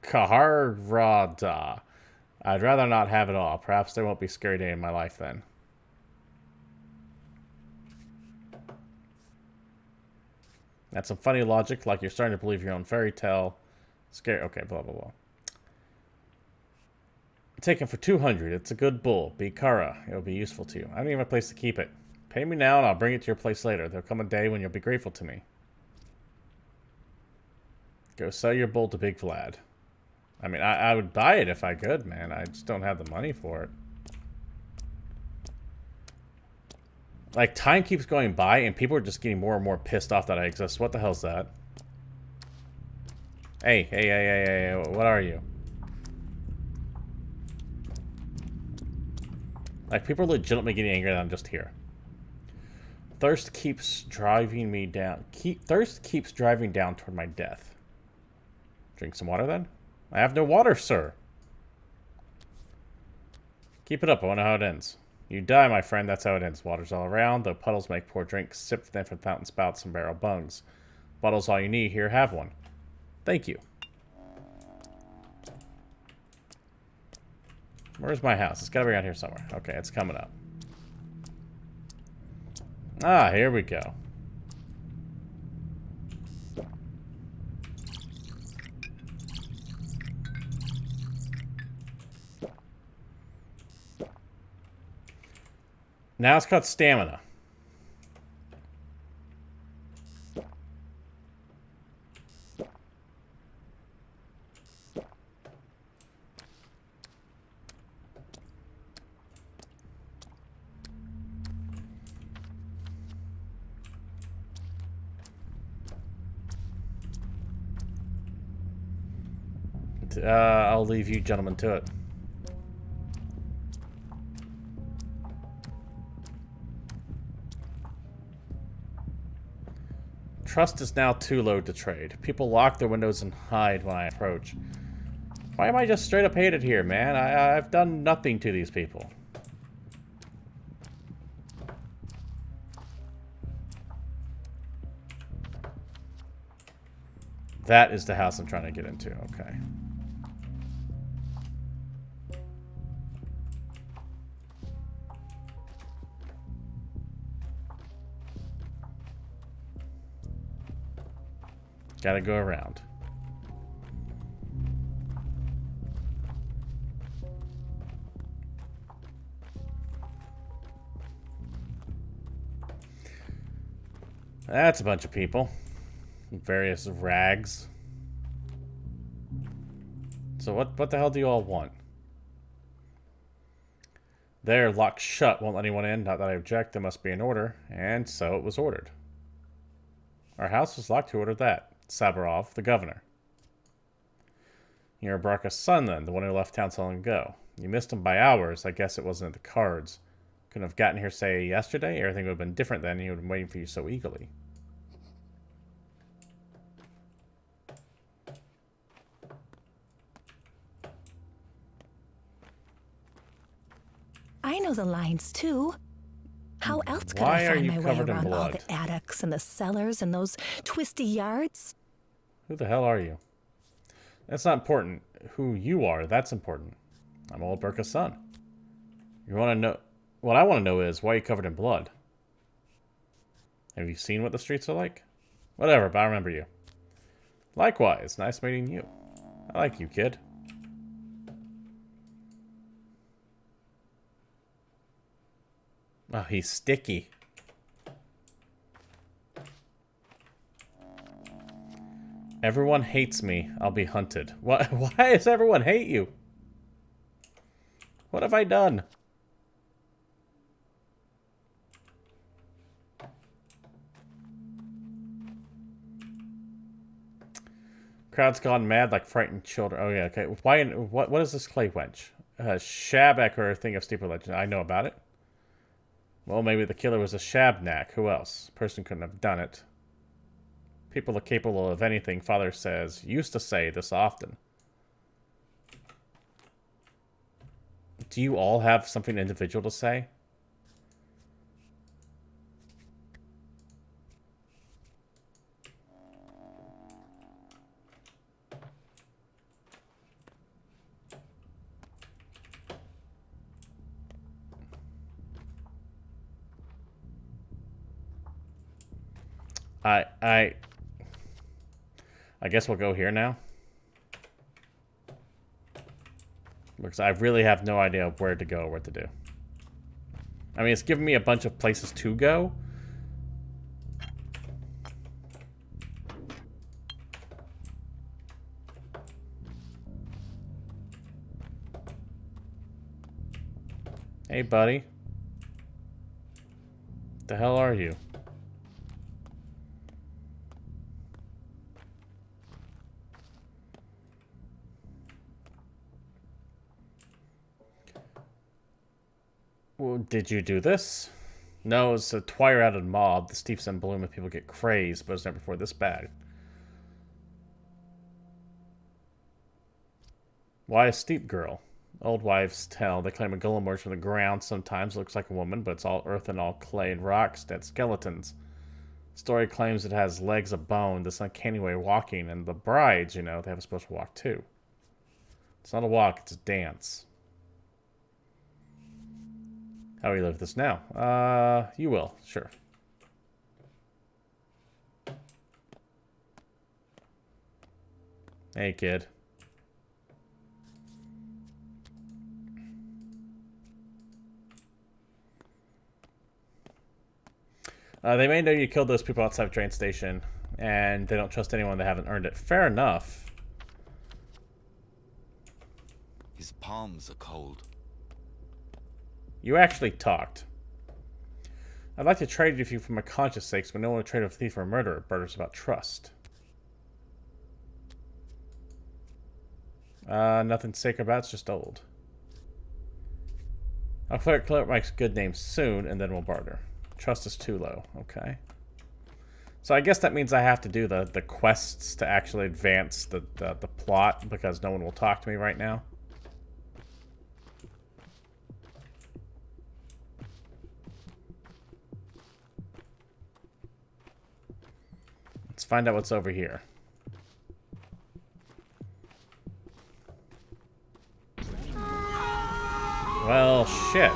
Kaharada. I'd rather not have it all. Perhaps there won't be a scary day in my life then. That's some funny logic, like you're starting to believe your own fairy tale. Scary. Okay, blah, blah, blah. Take it for 200. It's a good bull. Bikara. It'll be useful to you. I don't even have a place to keep it. Pay me now and I'll bring it to your place later. There'll come a day when you'll be grateful to me. Go sell your bull to Big Vlad. I mean, I would buy it if I could, man. I just don't have the money for it. Like, time keeps going by, and people are just getting more and more pissed off that I exist. What the hell's that? Hey, hey, hey, hey, hey, what are you? Like, people are legitimately getting angry that I'm just here. Thirst keeps driving me down. Thirst keeps driving down toward my death. Drink some water, then? I have no water, sir. Keep it up. I wonder how it ends. You die, my friend. That's how it ends. Water's all around. The puddles make poor drink. Sip them from fountain spouts and barrel bungs. Bottle's all you need. Here, have one. Thank you. Where's my house? It's gotta be around here somewhere. Okay, it's coming up. Ah, here we go. Now it's got stamina. I'll leave you gentlemen to it. Trust is now too low to trade. People lock their windows and hide when I approach. Why am I just straight up hated here, man? I've done nothing to these people. That is the house I'm trying to get into. Okay. Gotta go around. That's a bunch of people. Various rags. So what the hell do you all want? They're locked shut, won't let anyone in. Not that I object, there must be an order. And so it was ordered. Our house was locked. Who ordered that? Sabarov, the governor. You're Barca's son, then, the one who left town so long ago. You missed him by hours. I guess it wasn't in the cards. Couldn't have gotten here, say, yesterday? Everything would have been different then. He would have been waiting for you so eagerly. I know the lines, too. How else could Why I are find you my way covered in around all blood? the attics and the cellars and those twisty yards? Who the hell are you? That's not important. Who you are, that's important. I'm old Burka's son. You want to know... What I want to know is, why are you covered in blood? Have you seen what the streets are like? Whatever, but I remember you. Likewise, nice meeting you. I like you, kid. Oh, he's sticky. Everyone hates me. I'll be hunted. Why does everyone hate you? What have I done? Crowd's gone mad like frightened children. Oh yeah, okay. Why? What is this clay wench? Shabak or a thing of steeper legend. I know about it. Well, maybe the killer was a Shabnak. Who else? Person couldn't have done it. People are capable of anything, Father says. Used to say this often. Do you all have something individual to say? I guess we'll go here now. Because I really have no idea where to go or what to do. I mean, it's giving me a bunch of places to go. Hey, buddy. The hell are you? Well, did you do this? No, it's a twilight mob. The steep's in bloom and people get crazed, but it's never before this bad. Why a steep girl? Old wives tell. They claim a golem emerges from the ground. Sometimes it looks like a woman, but it's all earth and all clay and rocks, dead skeletons. Story claims it has legs of bone, this uncanny way of walking, and the brides, you know, they have a special walk too. It's not a walk, it's a dance. How do we live this now? You will, sure. Hey, kid. They may know you killed those people outside the train station, and they don't trust anyone that haven't earned it. Fair enough. His palms are cold. You actually talked. I'd like to trade with you for my conscience sakes, but no one would trade with a thief or a murderer. Murder's about trust. Nothing sacred about, it's just old. I'll clear up Mike's good name soon, and then we'll barter. Trust is too low. Okay. So I guess that means I have to do the quests to actually advance the plot, because no one will talk to me right now. Let's find out what's over here. Well, shit.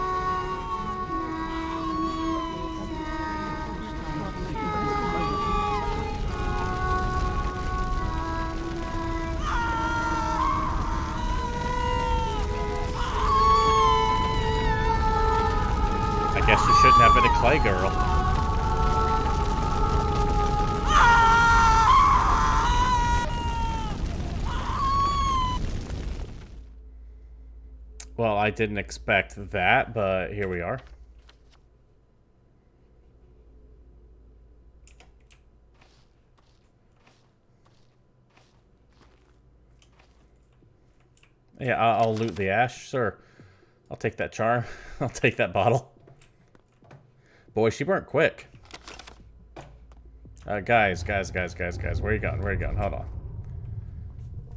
I guess you shouldn't have been a clay girl. Well, I didn't expect that, but here we are. Yeah, I'll loot the ash, sir. I'll take that charm. I'll take that bottle. Boy, she burnt quick. Guys. Where are you going? Where are you going? Hold on.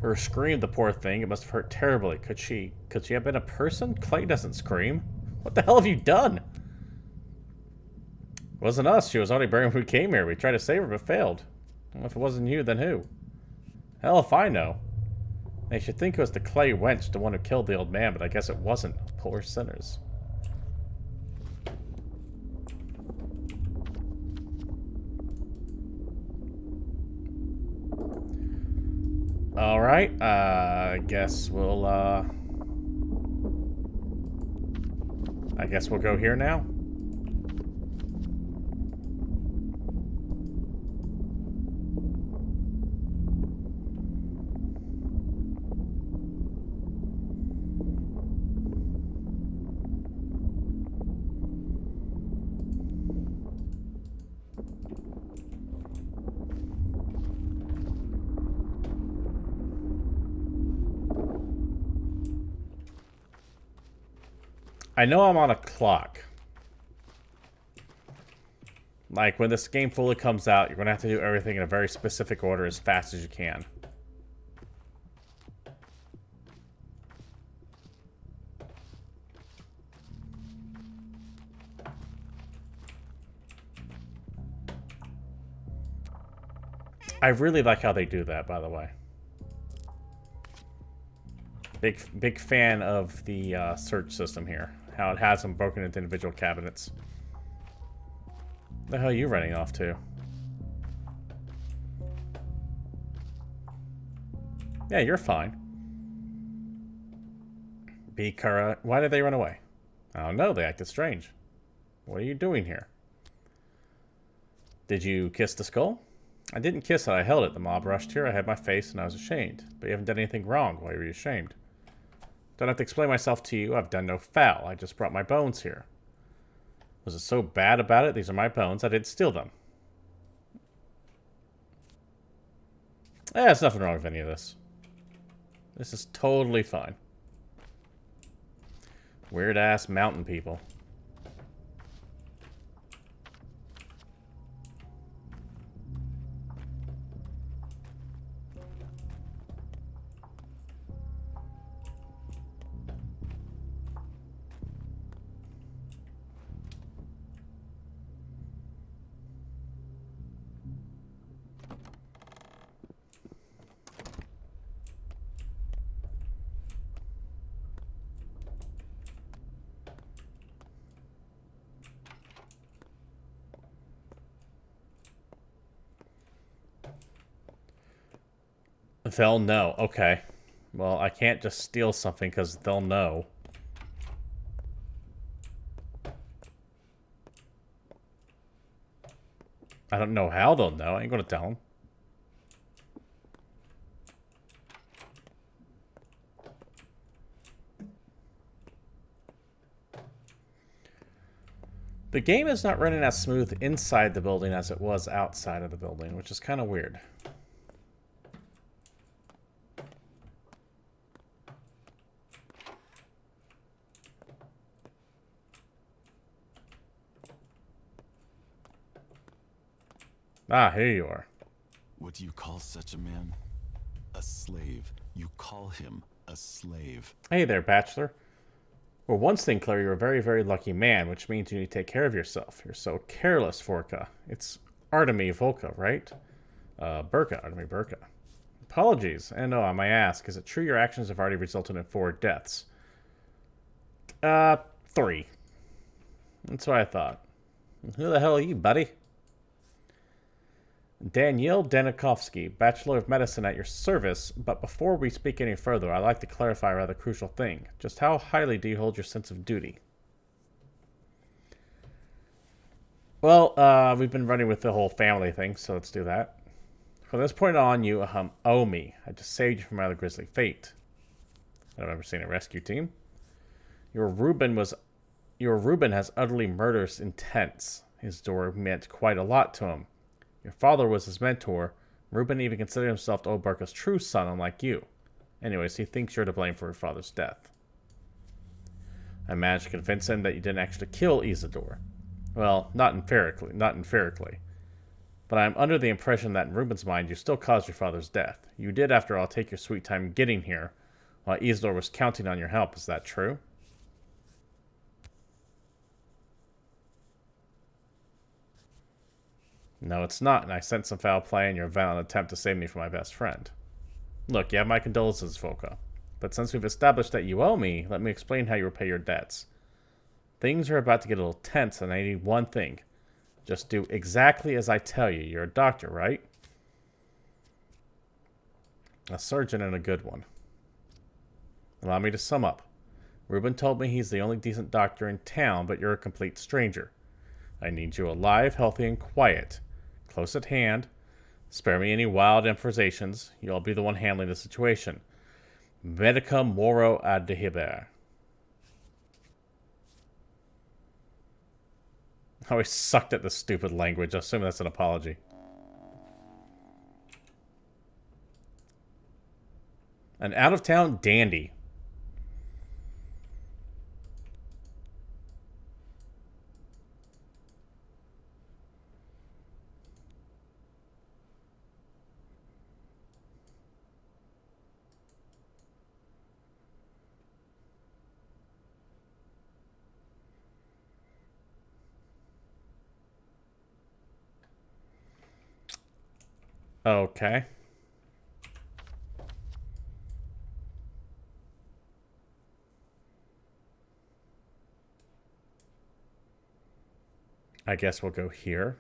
Her screamed, the poor thing. It must have hurt terribly. Could she have been a person? Clay doesn't scream. What the hell have you done? It wasn't us. She was already buried when we came here. We tried to save her, but failed. Well, if it wasn't you, then who? Hell if I know. They should think it was the clay wench, the one who killed the old man, but I guess it wasn't. Poor sinners. Alright, I guess we'll go here now. I know I'm on a clock. Like, when this game fully comes out, you're going to have to do everything in a very specific order as fast as you can. I really like how they do that, by the way. Big fan of the search system here. How it has them broken into individual cabinets. The hell are you running off to? Yeah, you're fine. Bikara, why did they run away? I don't know, they acted strange. What are you doing here? Did you kiss the skull? I didn't kiss it, I held it. The mob rushed here, I had my face, and I was ashamed. But you haven't done anything wrong. Why were you ashamed? Don't have to explain myself to you. I've done no foul. I just brought my bones here. Was it so bad about it? These are my bones. I didn't steal them. There's nothing wrong with any of this. This is totally fine. Weird-ass mountain people. They'll know. Okay. Well, I can't just steal something because they'll know. I don't know how they'll know. I ain't gonna tell them. The game is not running as smooth inside the building as it was outside of the building, which is kind of weird. Ah, here you are. What do you call such a man? A slave. You call him a slave. Hey there, bachelor. Well, one thing, Claire, you're a very, very lucky man, which means you need to take care of yourself. You're so careless, Vorka. It's Artemi Volka, right? Burka, Artemi Burka. Apologies. And no, I might ask, is it true your actions have already resulted in 4 deaths? 3. That's what I thought. Who the hell are you, buddy? Daniel Danikovsky, Bachelor of Medicine at your service, but before we speak any further, I'd like to clarify a rather crucial thing. Just how highly do you hold your sense of duty? Well, we've been running with the whole family thing, so let's do that. From this point on, you owe me. I just saved you from a rather grisly fate. I've ever seen a rescue team. Your Reuben has utterly murderous intents. His door meant quite a lot to him. Your father was his mentor. Reuben even considered himself Oberka's true son, unlike you. Anyways, he thinks you're to blame for your father's death. I managed to convince him that you didn't actually kill Isidore. Well, not empirically. But I'm under the impression that in Reuben's mind, you still caused your father's death. You did, after all, take your sweet time getting here, while Isidore was counting on your help. Is that true? No, it's not, and I sense some foul play in your violent attempt to save me from my best friend. Look, you have my condolences, Volka. But since we've established that you owe me, let me explain how you repay your debts. Things are about to get a little tense, and I need one thing. Just do exactly as I tell you. You're a doctor, right? A surgeon and a good one. Allow me to sum up. Reuben told me he's the only decent doctor in town, but you're a complete stranger. I need you alive, healthy, and quiet. Close at hand. Spare me any wild improvisations. You'll be the one handling the situation. Medica moro ad dehiber. I always sucked at this stupid language. I assume that's an apology. An out-of-town dandy. Okay. I guess we'll go here.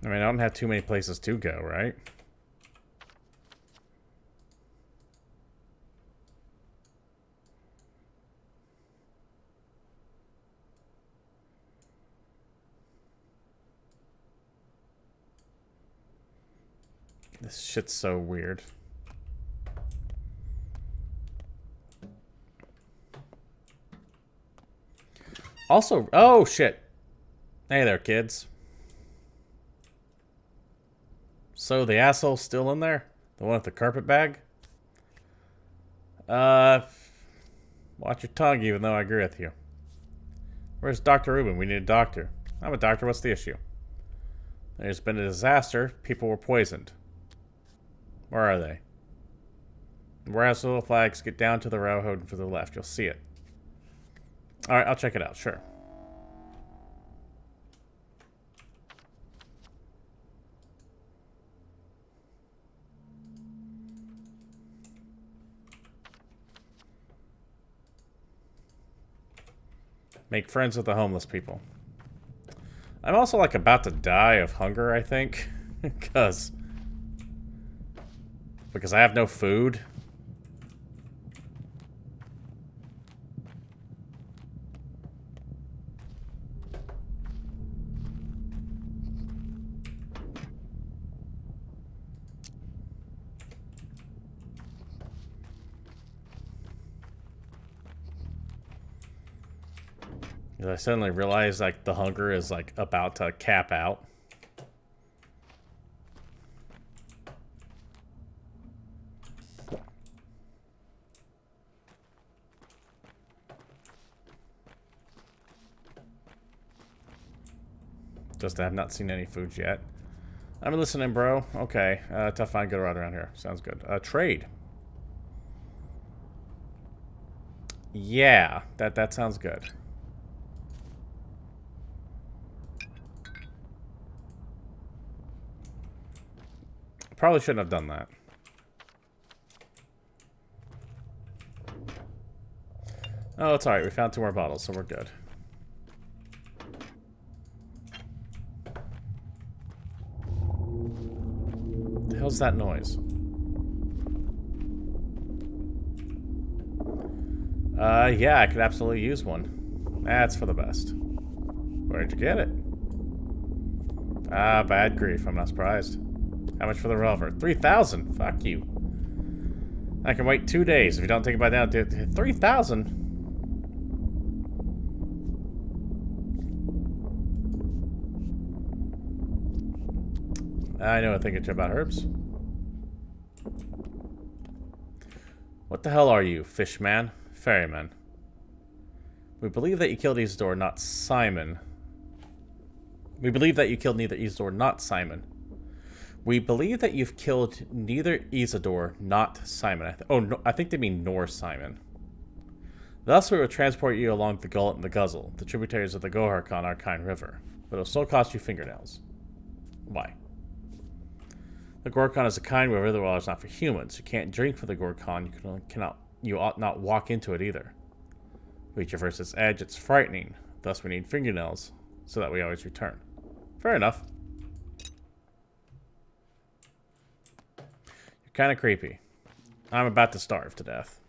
I mean, I don't have too many places to go, right? This shit's so weird. Also, oh shit. Hey there, kids. So the asshole's still in there? The one with the carpet bag? Watch your tongue, even though I agree with you. Where's Dr. Rubin? We need a doctor. I'm a doctor. What's the issue? There's been a disaster. People were poisoned. Where are they? Whereas the little flags, get down to the railroad for the left. You'll see it. Alright, I'll check it out. Sure. Make friends with the homeless people. I'm also, like, about to die of hunger, I think. Because I have no food. I suddenly realized, like, the hunger is, like, about to cap out. Just I have not seen any foods yet. I'm listening, bro. Okay. Tough to find good route around here. Sounds good. Trade. Yeah, that sounds good. Probably shouldn't have done that. Oh, it's alright. We found 2 more bottles, so we're good. The hell's that noise? Yeah, I could absolutely use one. That's for the best. Where'd you get it? Ah, bad grief. I'm not surprised. How much for the revolver? 3,000. Fuck you. I can wait 2 days if you don't take it by now. 3,000. I know a thing or two about herbs. What the hell are you, fishman? Ferryman. We believe that you killed Isidore, not Simon. We believe that you killed neither Isidore, not Simon. We believe that you've killed neither Isidore, not Simon. I think they mean nor Simon. Thus, we will transport you along the Gullet and the Guzzle, the tributaries of the Gohark on Arkine River. But it'll still cost you fingernails. Why? The Gorkon is a kind river. The water is not for humans. You can't drink from the Gorkon. You ought not walk into it either. We traverse its edge. It's frightening. Thus, we need fingernails so that we always return. Fair enough. You're kind of creepy. I'm about to starve to death.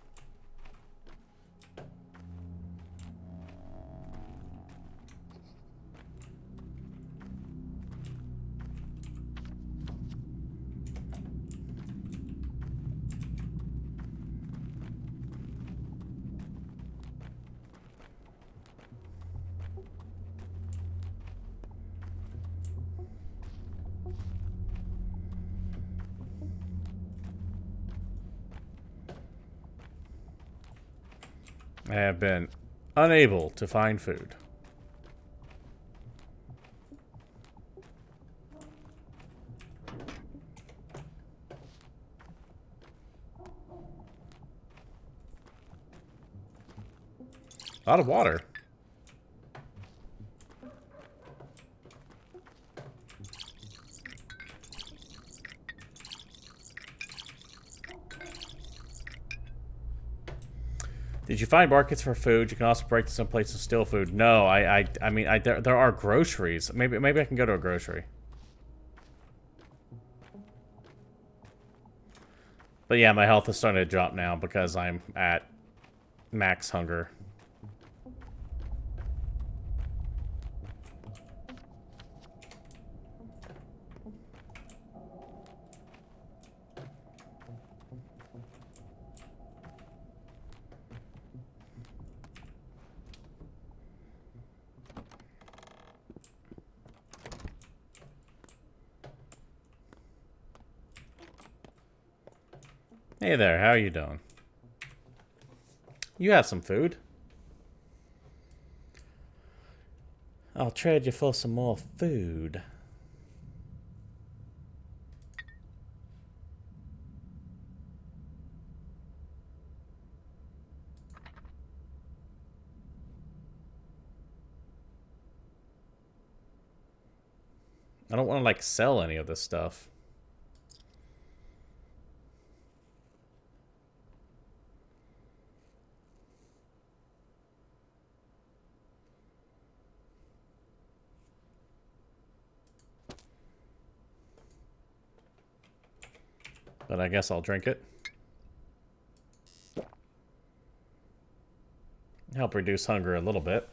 I have been unable to find food. A lot of water. Did you find markets for food? You can also break to some places to steal food. No, I mean, there are groceries. Maybe I can go to a grocery. But yeah, my health is starting to drop now because I'm at max hunger. Hey there, how are you doing? You have some food. I'll trade you for some more food. I don't want to, like, sell any of this stuff. But I guess I'll drink it. Help reduce hunger a little bit.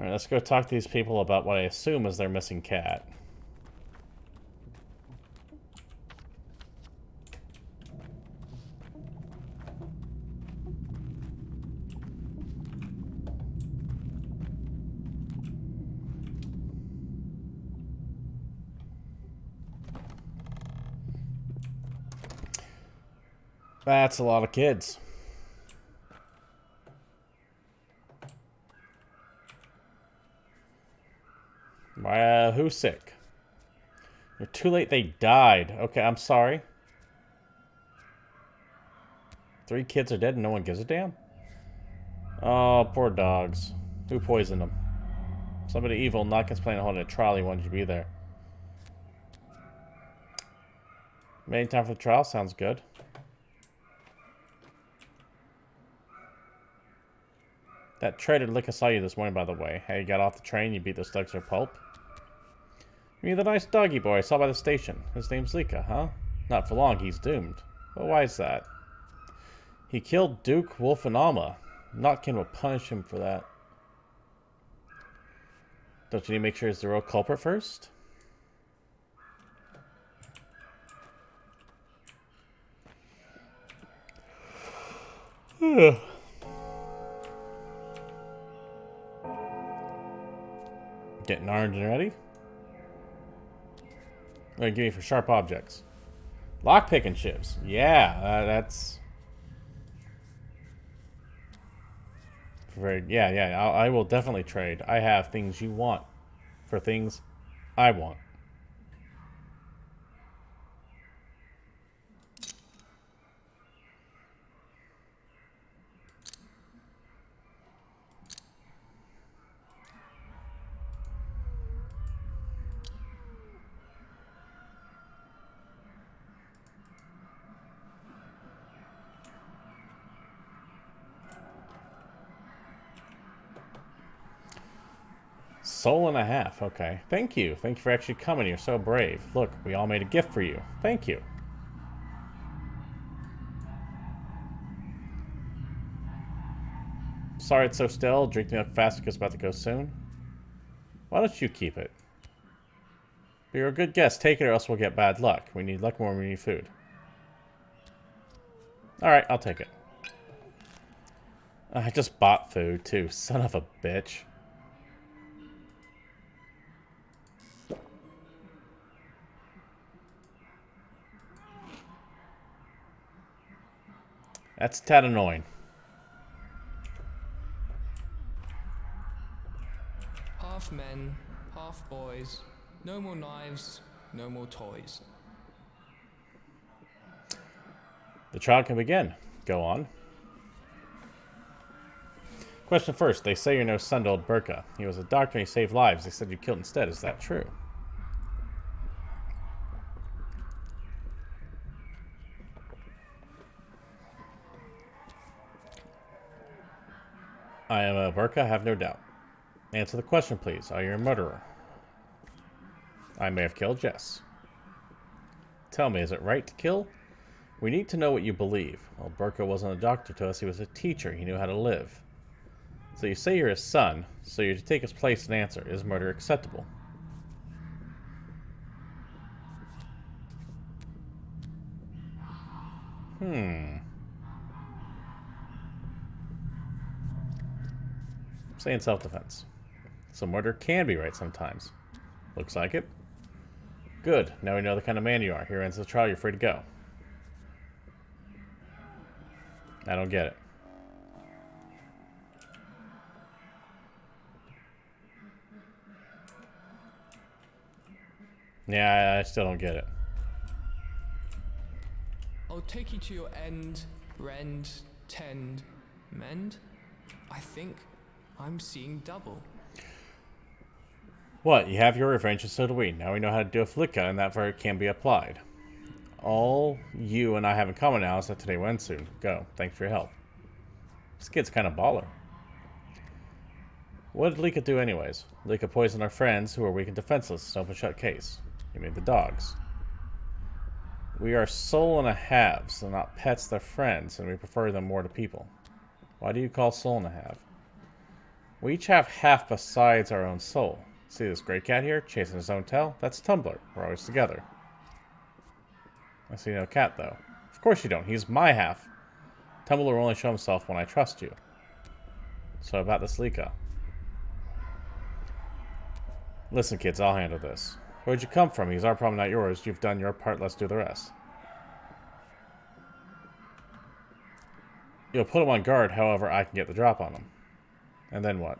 Alright, let's go talk to these people about what I assume is their missing cat. That's a lot of kids. Who's sick? You're too late, they died. Okay, I'm sorry. 3 kids are dead and no one gives a damn? Oh, poor dogs. Who poisoned them? Somebody evil, not complaining, holding a trolley wanted you to be there. Main time for the trial, sounds good. That traitor Licka saw you this morning, by the way. Hey, you got off the train, you beat those thugs for pulp. You mean the nice doggy boy I saw by the station. His name's Licka, huh? Not for long, he's doomed. Well, why is that? He killed Duke Wolfenama. Notkin will punish him for that. Don't you need to make sure he's the real culprit first? Getting armed and ready? What do you give me for sharp objects? Lockpick and shivs. Yeah, that's... Yeah, I will definitely trade. I have things you want for things I want. Soul and a half, okay. Thank you. Thank you for actually coming. You're so brave. Look, we all made a gift for you. Thank you. Sorry it's so still. Drink me up fast because it's about to go soon. Why don't you keep it? You're a good guest. Take it or else we'll get bad luck. We need luck more than we need food. Alright, I'll take it. I just bought food too. Son of a bitch. That's a tad annoying. Half men, half boys. No more knives, no more toys. The trial can begin. Go on. Question first. They say you're no son to old Burka. He was a doctor and he saved lives. They said you killed instead. Is that true? I am a Burka, I have no doubt. Answer the question, please. Are you a murderer? I may have killed, yes. Tell me, is it right to kill? We need to know what you believe. Well, Burka wasn't a doctor to us, he was a teacher. He knew how to live. So you say you're his son, so you're to take his place and answer. Is murder acceptable? Saying self-defense. So murder can be right sometimes. Looks like it. Good. Now we know the kind of man you are. Here ends the trial. You're free to go. I don't get it. Yeah, I still don't get it. I'll take you to your end, rend, tend, mend. I think I'm seeing double. What? You have your revenge and so do we. Now we know how to do a flicka and that verdict can be applied. All you and I have in common now is that today will end soon. Go. Thanks for your help. This kid's kind of baller. What did Lika do anyways? Lika poisoned our friends who are weak and defenseless. It's an open shut case. You made the dogs. We are soul and a halves. They're not pets, they're friends, and we prefer them more to people. Why do you call soul and a half? We each have half besides our own soul. See this gray cat here, chasing his own tail? That's Tumbler. We're always together. I see no cat, though. Of course you don't. He's my half. Tumbler will only show himself when I trust you. So about this Lika. Listen, kids, I'll handle this. Where'd you come from? He's our problem, not yours. You've done your part, let's do the rest. You'll put him on guard, however, I can get the drop on him. And then what?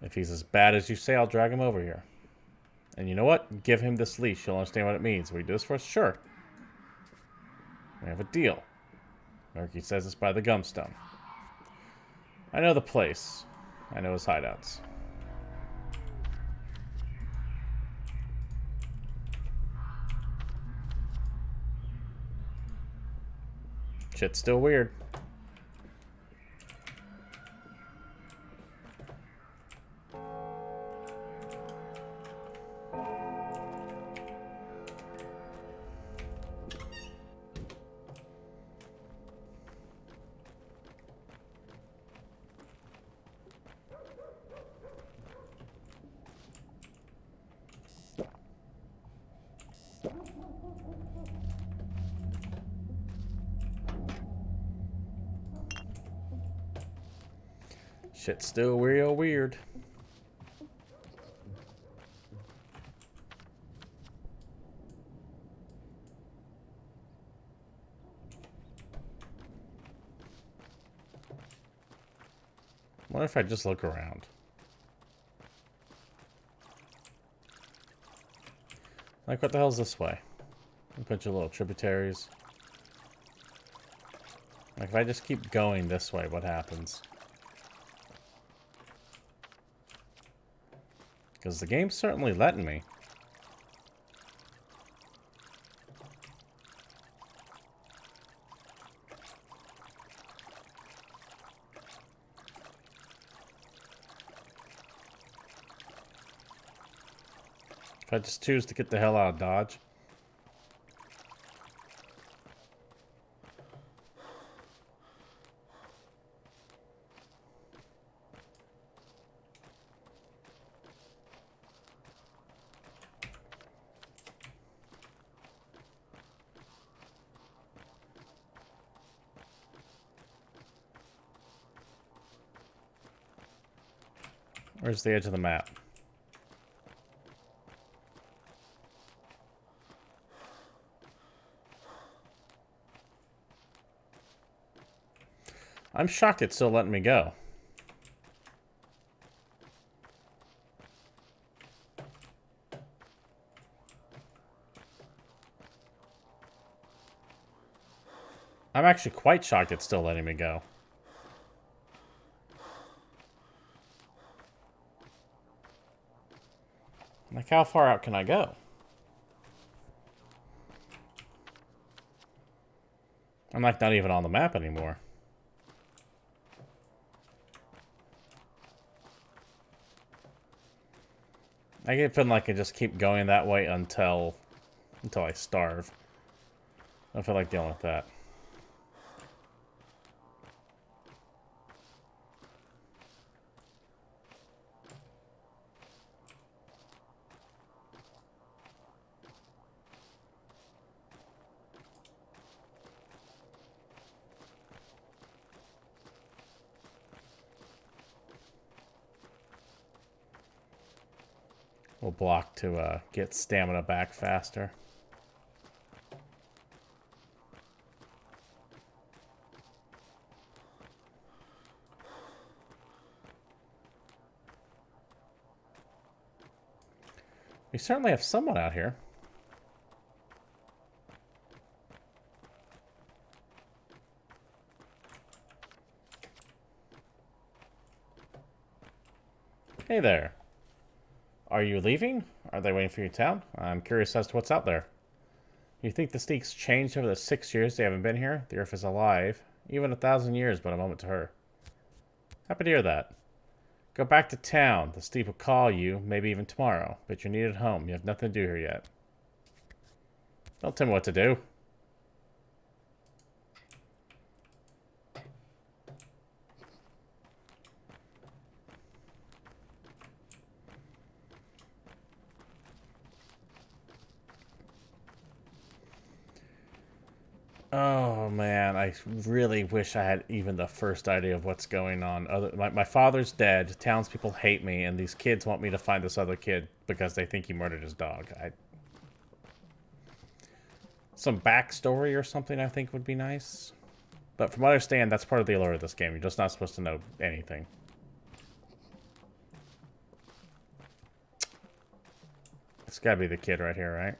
If he's as bad as you say, I'll drag him over here. And you know what? Give him this leash. You'll understand what it means. Will you do this for us? Sure. We have a deal. Murky says it's by the Gumstone. I know the place. I know his hideouts. Shit's still weird. Shit's still real weird. What if I just look around? Like, what the hell's this way? A bunch of little tributaries. Like, if I just keep going this way, what happens? Because the game's certainly letting me. If I just choose to get the hell out of Dodge. Where's the edge of the map? I'm shocked it's still letting me go. I'm actually quite shocked it's still letting me go. Like, how far out can I go? I'm like not even on the map anymore. I get a feeling like I just keep going that way until I starve. I feel like dealing with that. We'll block to get stamina back faster. We certainly have someone out here. Hey there. Are you leaving? Are they waiting for you in town? I'm curious as to what's out there. You think the Steaks changed over the 6 years they haven't been here? The Earth is alive. Even 1,000 years, but a moment to her. Happy to hear that. Go back to town. The Steep will call you, maybe even tomorrow. But you're needed home. You have nothing to do here yet. Don't tell me what to do. Oh man, I really wish I had even the first idea of what's going on. My father's dead, townspeople hate me, and these kids want me to find this other kid because they think he murdered his dog. Some backstory or something I think would be nice. But from what I understand, that's part of the allure of this game. You're just not supposed to know anything. It's gotta be the kid right here, right?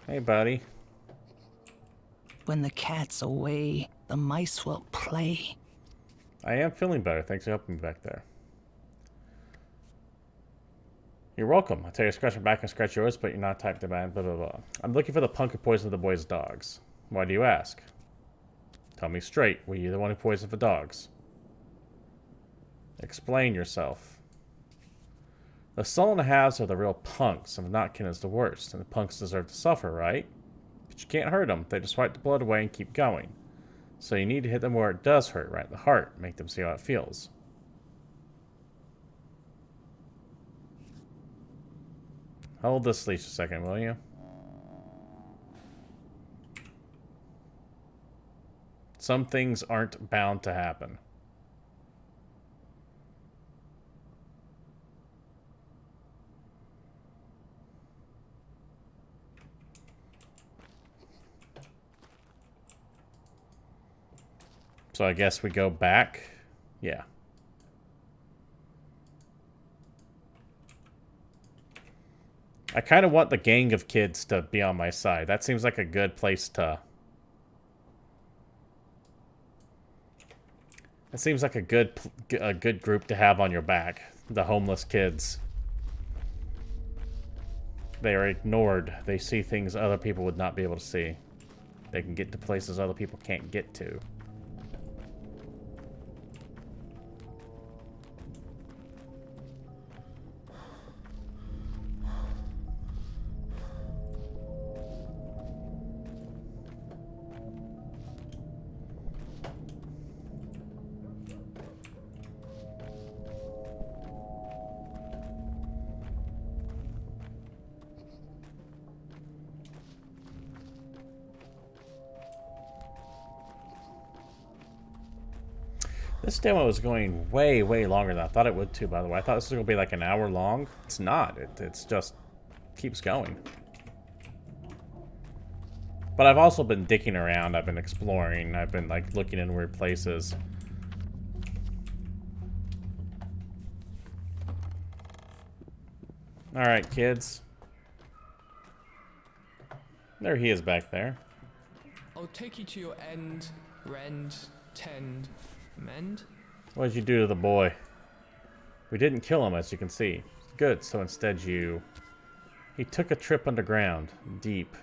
Hey, buddy. When the cat's away, the mice will play. I am feeling better. Thanks for helping me back there. You're welcome. I'll tell you to scratch my back and scratch yours, but you're not typed to blah, blah, blah. I'm looking for the punk who poisoned the boys' dogs. Why do you ask? Tell me straight. Were you the one who poisoned the dogs? Explain yourself. The sullen halves are the real punks, and the Notkin is the worst, and the punks deserve to suffer, right? But you can't hurt them. They just wipe the blood away and keep going. So you need to hit them where it does hurt, right in the heart. Make them see how it feels. Hold this leash a second, will you? Some things aren't bound to happen. So I guess we go back. Yeah. I kind of want the gang of kids to be on my side. That seems like a good place to... It seems like a good group to have on your back. The homeless kids. They are ignored. They see things other people would not be able to see. They can get to places other people can't get to. This demo is going way, way longer than I thought it would too, by the way. I thought this was going to be like an hour long. It's not. It's just keeps going. But I've also been dicking around. I've been exploring. I've been like looking in weird places. Alright, kids. There he is back there. I'll take you to your end, rend, tend, mend. What did you do to the boy? We didn't kill him, as you can see. Good, so instead you... He took a trip underground, deep.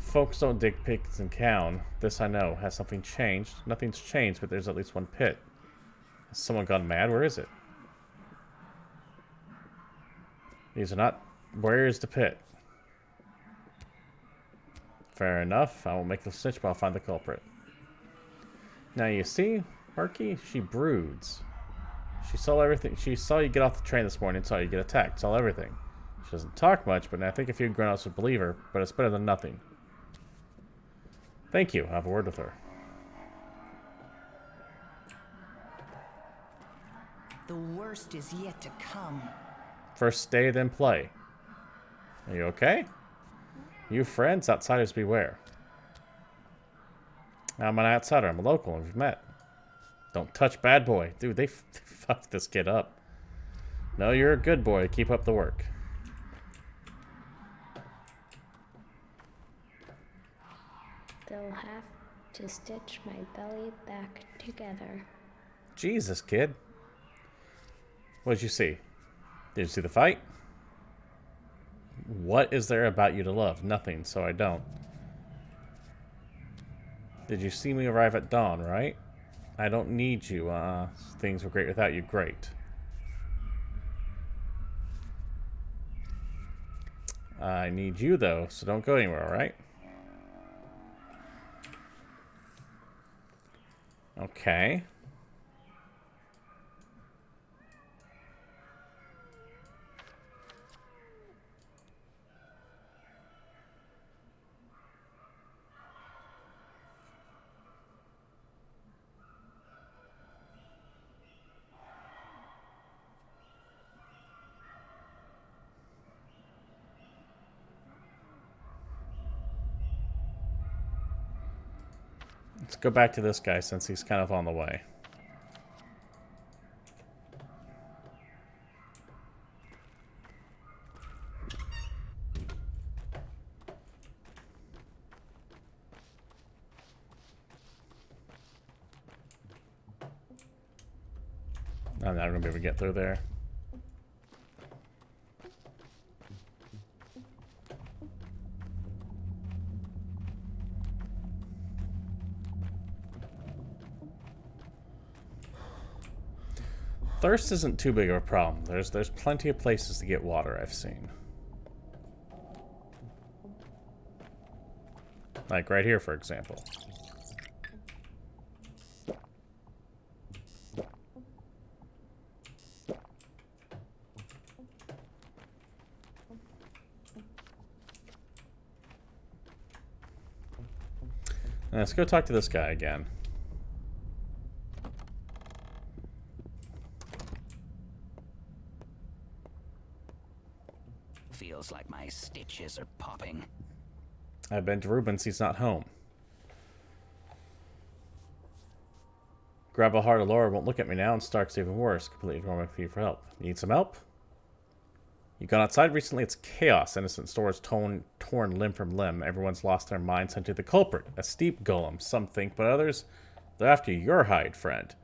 Folks don't dig pigs in town. This I know. Has something changed? Nothing's changed, but there's at least one pit. Has someone gone mad? Where is it? These are not... Where is the pit? Fair enough. I won't make the snitch, but I'll find the culprit. Now you see, Murky, she broods. She saw everything. She saw you get off the train this morning, saw you get attacked, saw everything. She doesn't talk much, but I think a few grown-ups would believe her, but it's better than nothing. Thank you. I'll have a word with her. The worst is yet to come. First stay, then play. Are you okay? You friends, outsiders beware. I'm an outsider. I'm a local, and we've met. Don't touch bad boy. Dude, they fucked this kid up. No, you're a good boy. Keep up the work. They'll have to stitch my belly back together. Jesus, kid. What did you see? Did you see the fight? What is there about you to love? Nothing, so I don't. Did you see me arrive at dawn, right? I don't need you. Things were great without you. Great. I need you, though, so don't go anywhere, alright? Okay. Let's go back to this guy since he's kind of on the way. I'm not going to be able to get through there. Thirst isn't too big of a problem. There's plenty of places to get water I've seen. Like right here, for example. Now, let's go talk to this guy again. Feels like my stitches are popping. I've been to Ruben's, he's not home. Gravel Heart of Laura won't look at me now, and Stark's even worse. Completely ignoring my plea for help. Need some help? You gone outside recently? It's chaos. Innocent stores torn limb from limb. Everyone's lost their minds hunting the culprit. A steep golem, some think, but others, they're after your hide, friend.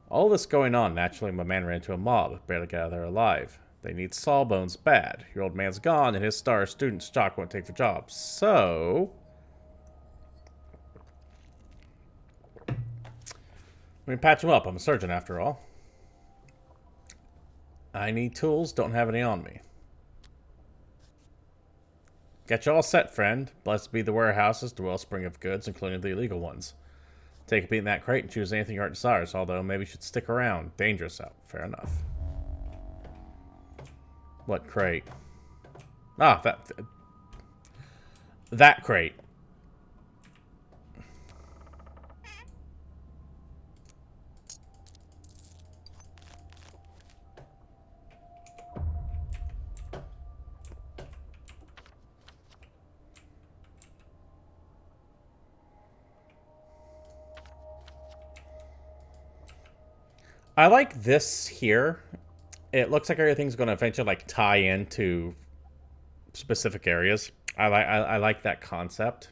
All this going on, naturally my man ran into a mob. Barely got out of there alive. They need sawbones bad. Your old man's gone, and his star student stock won't take the job. So... let me patch him up. I'm a surgeon, after all. I need tools. Don't have any on me. Get you all set, friend. Blessed be the warehouses, the wellspring of goods, including the illegal ones. Take a peek in that crate and choose anything your heart desires, although maybe you should stick around. Dangerous out. Fair enough. What crate? Ah, that crate. I like this here. It looks like everything's going to eventually like tie into specific areas. I like that concept.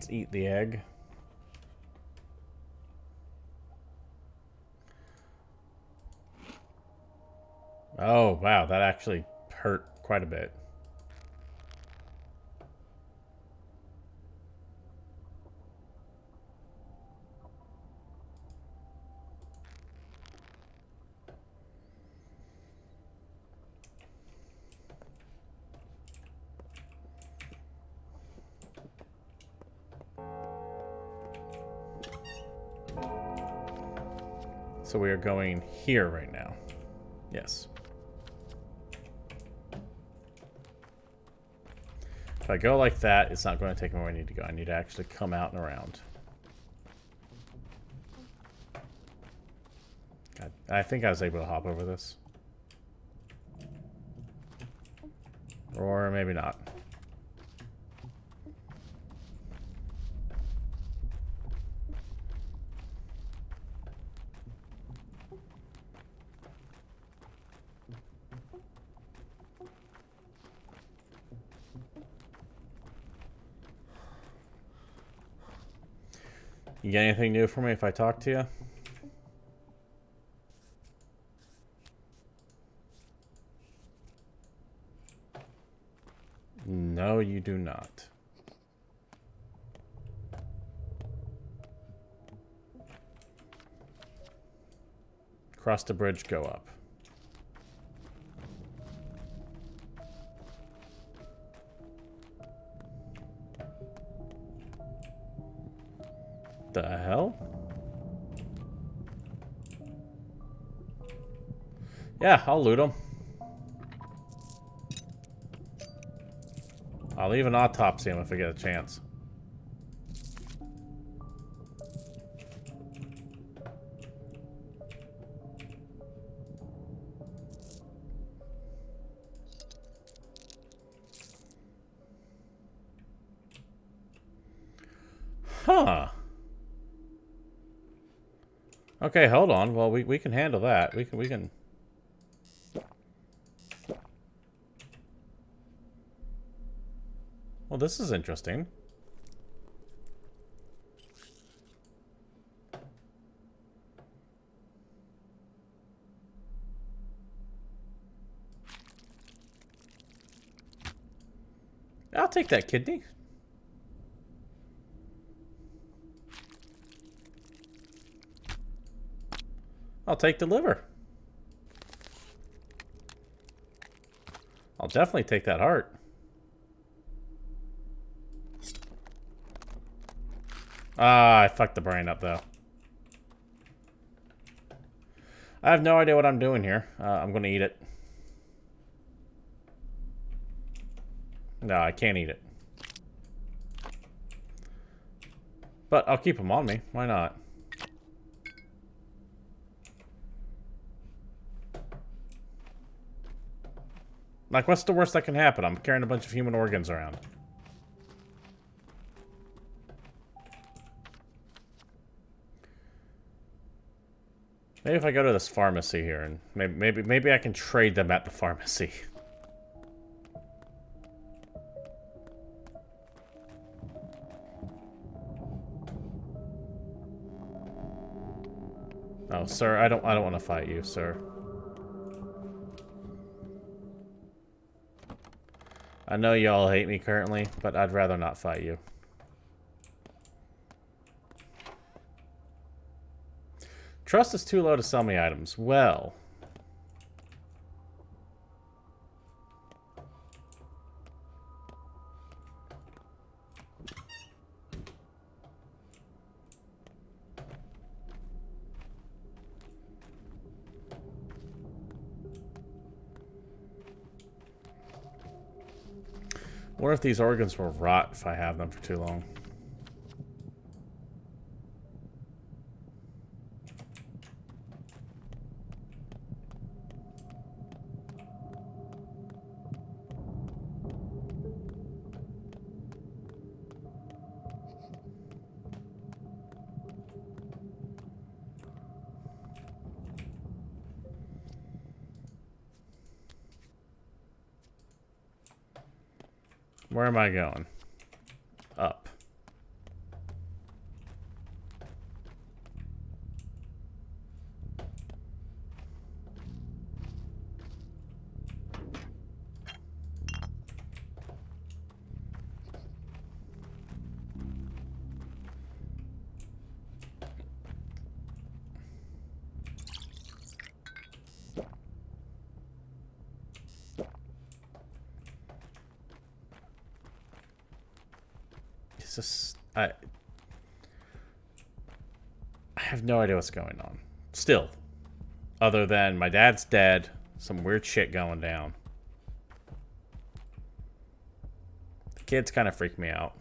Let's eat the egg. Oh, wow, that actually hurt quite a bit. So we are going here right now. Yes. If I go like that, it's not going to take me where I need to go. I need to actually come out and around. God, I think I was able to hop over this. Or maybe not. You get anything new for me if I talk to you? No, you do not. Cross the bridge, go up. The hell? Yeah, I'll loot them. I'll even autopsy him if I get a chance. Huh. Okay, hold on. Well, we can handle that. We can. Well, this is interesting. I'll take that kidney. I'll take the liver. I'll definitely take that heart. Ah, I fucked the brain up, though. I have no idea what I'm doing here. I'm gonna eat it. No, I can't eat it. But I'll keep them on me. Why not? Like, what's the worst that can happen? I'm carrying a bunch of human organs around. Maybe if I go to this pharmacy here, and maybe I can trade them at the pharmacy. Oh, sir, I don't want to fight you, sir. I know y'all hate me currently, but I'd rather not fight you. Trust is too low to sell me items. Well. What if these organs will rot if I have them for too long? Where am I going? Up. just... I have no idea what's going on. Still. Other than my dad's dead, some weird shit going down. The kids kind of freak me out.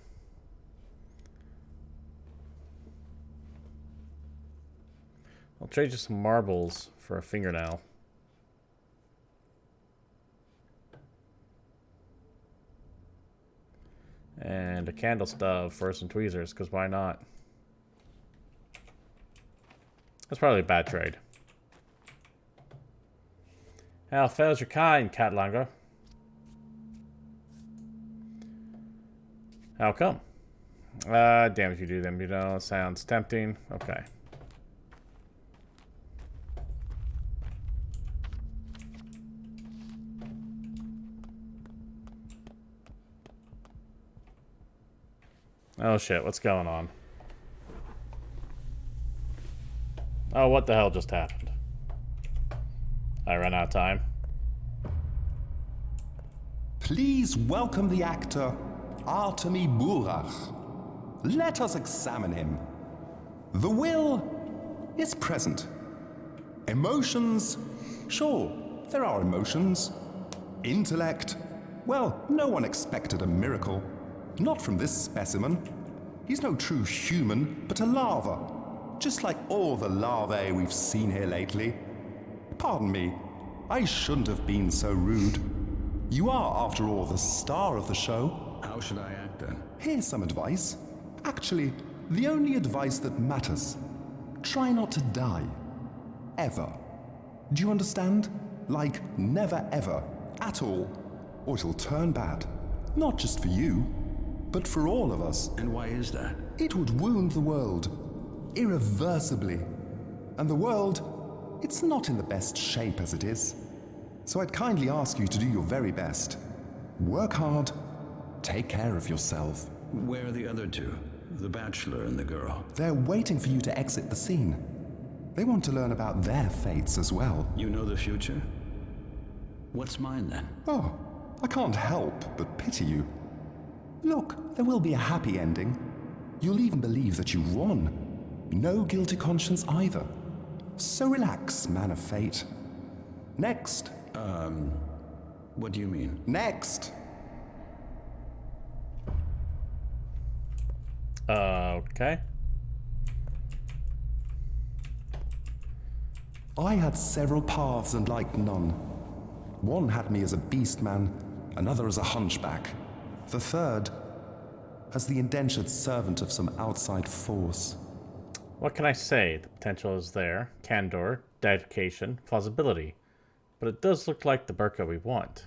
I'll trade you some marbles for a fingernail. And a candle stub for some tweezers, because why not? That's probably a bad trade. How fails your kind, Catlanger? How come? Damn if you do them, you know. Sounds tempting. Okay. Oh shit, what's going on? Oh, what the hell just happened? I ran out of time. Please welcome the actor, Artemi Burach. Let us examine him. The will is present. Emotions, sure, there are emotions. Intellect, well, no one expected a miracle. Not from this specimen. He's no true human, but a larva. Just like all the larvae we've seen here lately. Pardon me, I shouldn't have been so rude. You are, after all, the star of the show. How should I act then? Here's some advice. Actually, the only advice that matters. Try not to die. Ever. Do you understand? Like, never ever. At all. Or it'll turn bad. Not just for you, but for all of us. And why is that? It would wound the world. Irreversibly. And the world, it's not in the best shape as it is. So I'd kindly ask you to do your very best. Work hard. Take care of yourself. Where are the other two? The bachelor and the girl. They're waiting for you to exit the scene. They want to learn about their fates as well. You know the future? What's mine then? Oh, I can't help but pity you. Look, there will be a happy ending. You'll even believe that you won. No guilty conscience either. So relax, man of fate. Next. What do you mean? Next. Okay. I had several paths and liked none. One had me as a beast man, another as a hunchback. The third as the indentured servant of some outside force. What can I say? The potential is there. Candor, dedication, plausibility. But it does look like the Burka we want.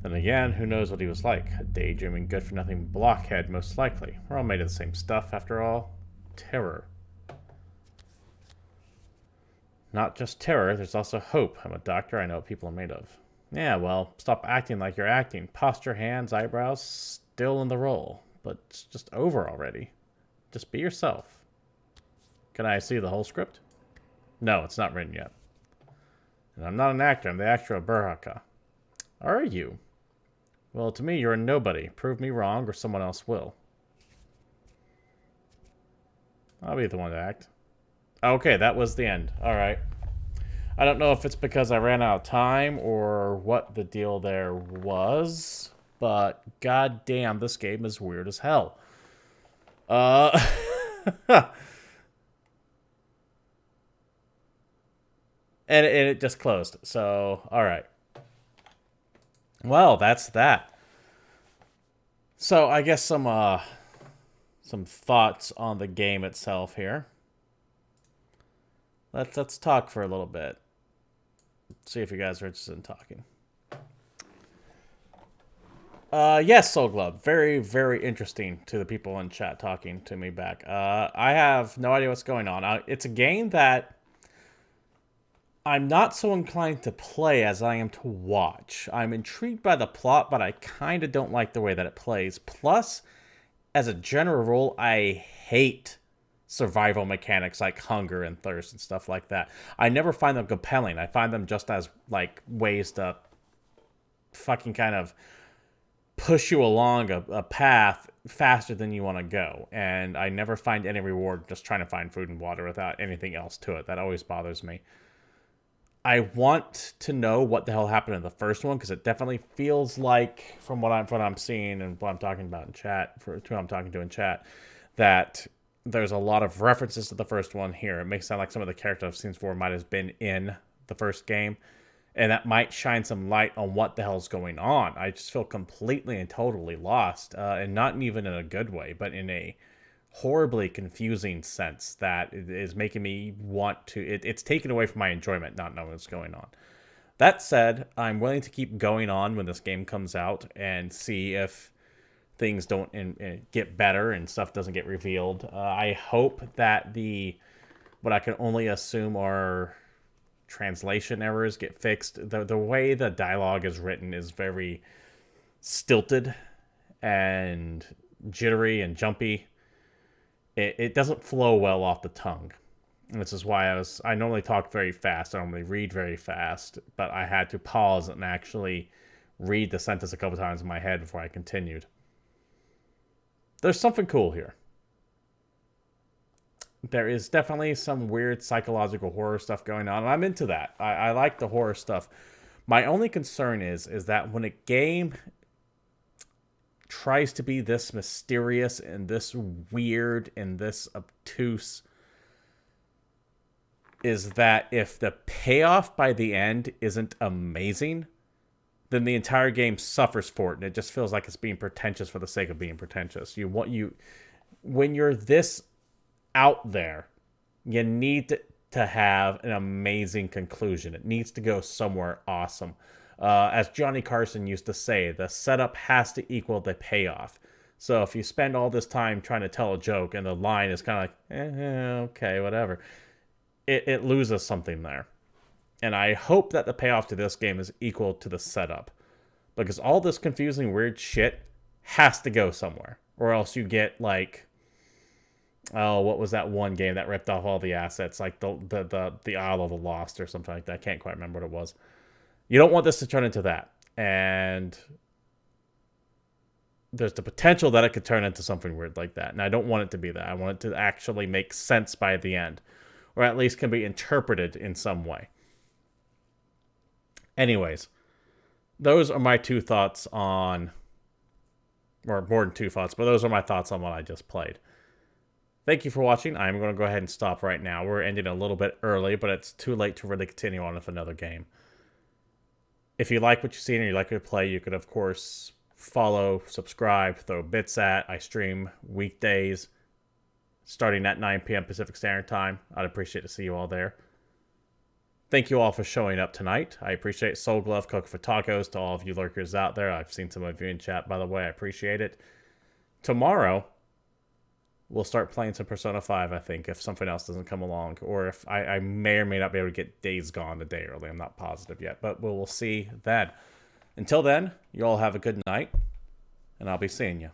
Then again, who knows what he was like? A daydreaming good-for-nothing blockhead, most likely. We're all made of the same stuff, after all. Terror. Not just terror, there's also hope. I'm a doctor, I know what people are made of. Yeah, well, stop acting like you're acting. Posture, hands, eyebrows, still in the role. But it's just over already. Just be yourself. Can I see the whole script? No, it's not written yet. And I'm not an actor, I'm the actor of Burhaka. Are you? Well, to me, you're a nobody. Prove me wrong, or someone else will. I'll be the one to act. Okay, that was the end. Alright. I don't know if it's because I ran out of time, or what the deal there was, but goddamn, this game is weird as hell. And it just closed. So, alright. Well, that's that. So, I guess some thoughts on the game itself here. Let's talk for a little bit. See if you guys are interested in talking. Yes, Soul Glove. Very, very interesting to the people in chat talking to me back. I have no idea what's going on. It's a game that I'm not so inclined to play as I am to watch. I'm intrigued by the plot, but I kind of don't like the way that it plays. Plus, as a general rule, I hate survival mechanics like hunger and thirst and stuff like that. I never find them compelling. I find them just as, like, ways to fucking kind of push you along a path faster than you want to go. And I never find any reward just trying to find food and water without anything else to it. That always bothers me. I want to know what the hell happened in the first one, because it definitely feels like, from what I'm seeing and what I'm talking about in chat, for who I'm talking to in chat, that there's a lot of references to the first one here. It makes it sound like some of the characters I've seen before might have been in the first game, and that might shine some light on what the hell's going on. I just feel completely and totally lost, and not even in a good way, but in a horribly confusing sense that is making me want to... It's taken away from my enjoyment not knowing what's going on. That said, I'm willing to keep going on when this game comes out and see if things don't get better and stuff doesn't get revealed. I hope that what I can only assume are translation errors get fixed. The way the dialogue is written is very stilted and jittery and jumpy. It doesn't flow well off the tongue. And this is why I normally talk very fast. I normally read very fast, but I had to pause and actually read the sentence a couple times in my head before I continued. There's something cool here. There is definitely some weird psychological horror stuff going on, and I'm into that. I like the horror stuff. My only concern is that when a game tries to be this mysterious and this weird and this obtuse, is that if the payoff by the end isn't amazing, then the entire game suffers for it, and it just feels like it's being pretentious for the sake of being pretentious. When you're this out there, you need to have an amazing conclusion. It needs to go somewhere awesome. As Johnny Carson used to say, the setup has to equal the payoff. So if you spend all this time trying to tell a joke and the line is kind of like, okay, whatever, it loses something there. And I hope that the payoff to this game is equal to the setup. Because all this confusing, weird shit has to go somewhere. Or else you get like... Oh, what was that one game that ripped off all the assets? Like the Isle of the Lost or something like that. I can't quite remember what it was. You don't want this to turn into that. And there's the potential that it could turn into something weird like that. And I don't want it to be that. I want it to actually make sense by the end. Or at least can be interpreted in some way. Anyways, those are my two thoughts on... Or more than two thoughts, but those are my thoughts on what I just played. Thank you for watching. I'm going to go ahead and stop right now. We're ending a little bit early, but it's too late to really continue on with another game. If you like what you've seen and you like to play, you could, of course, follow, subscribe, throw bits at. I stream weekdays starting at 9 p.m. Pacific Standard Time. I'd appreciate to see you all there. Thank you all for showing up tonight. I appreciate Soul Glove Cooking for Tacos to all of you lurkers out there. I've seen some of you in chat, by the way. I appreciate it. Tomorrow... we'll start playing some Persona 5, I think, if something else doesn't come along. Or if I may or may not be able to get Days Gone a day early. I'm not positive yet, but we'll see then. Until then, you all have a good night, and I'll be seeing you.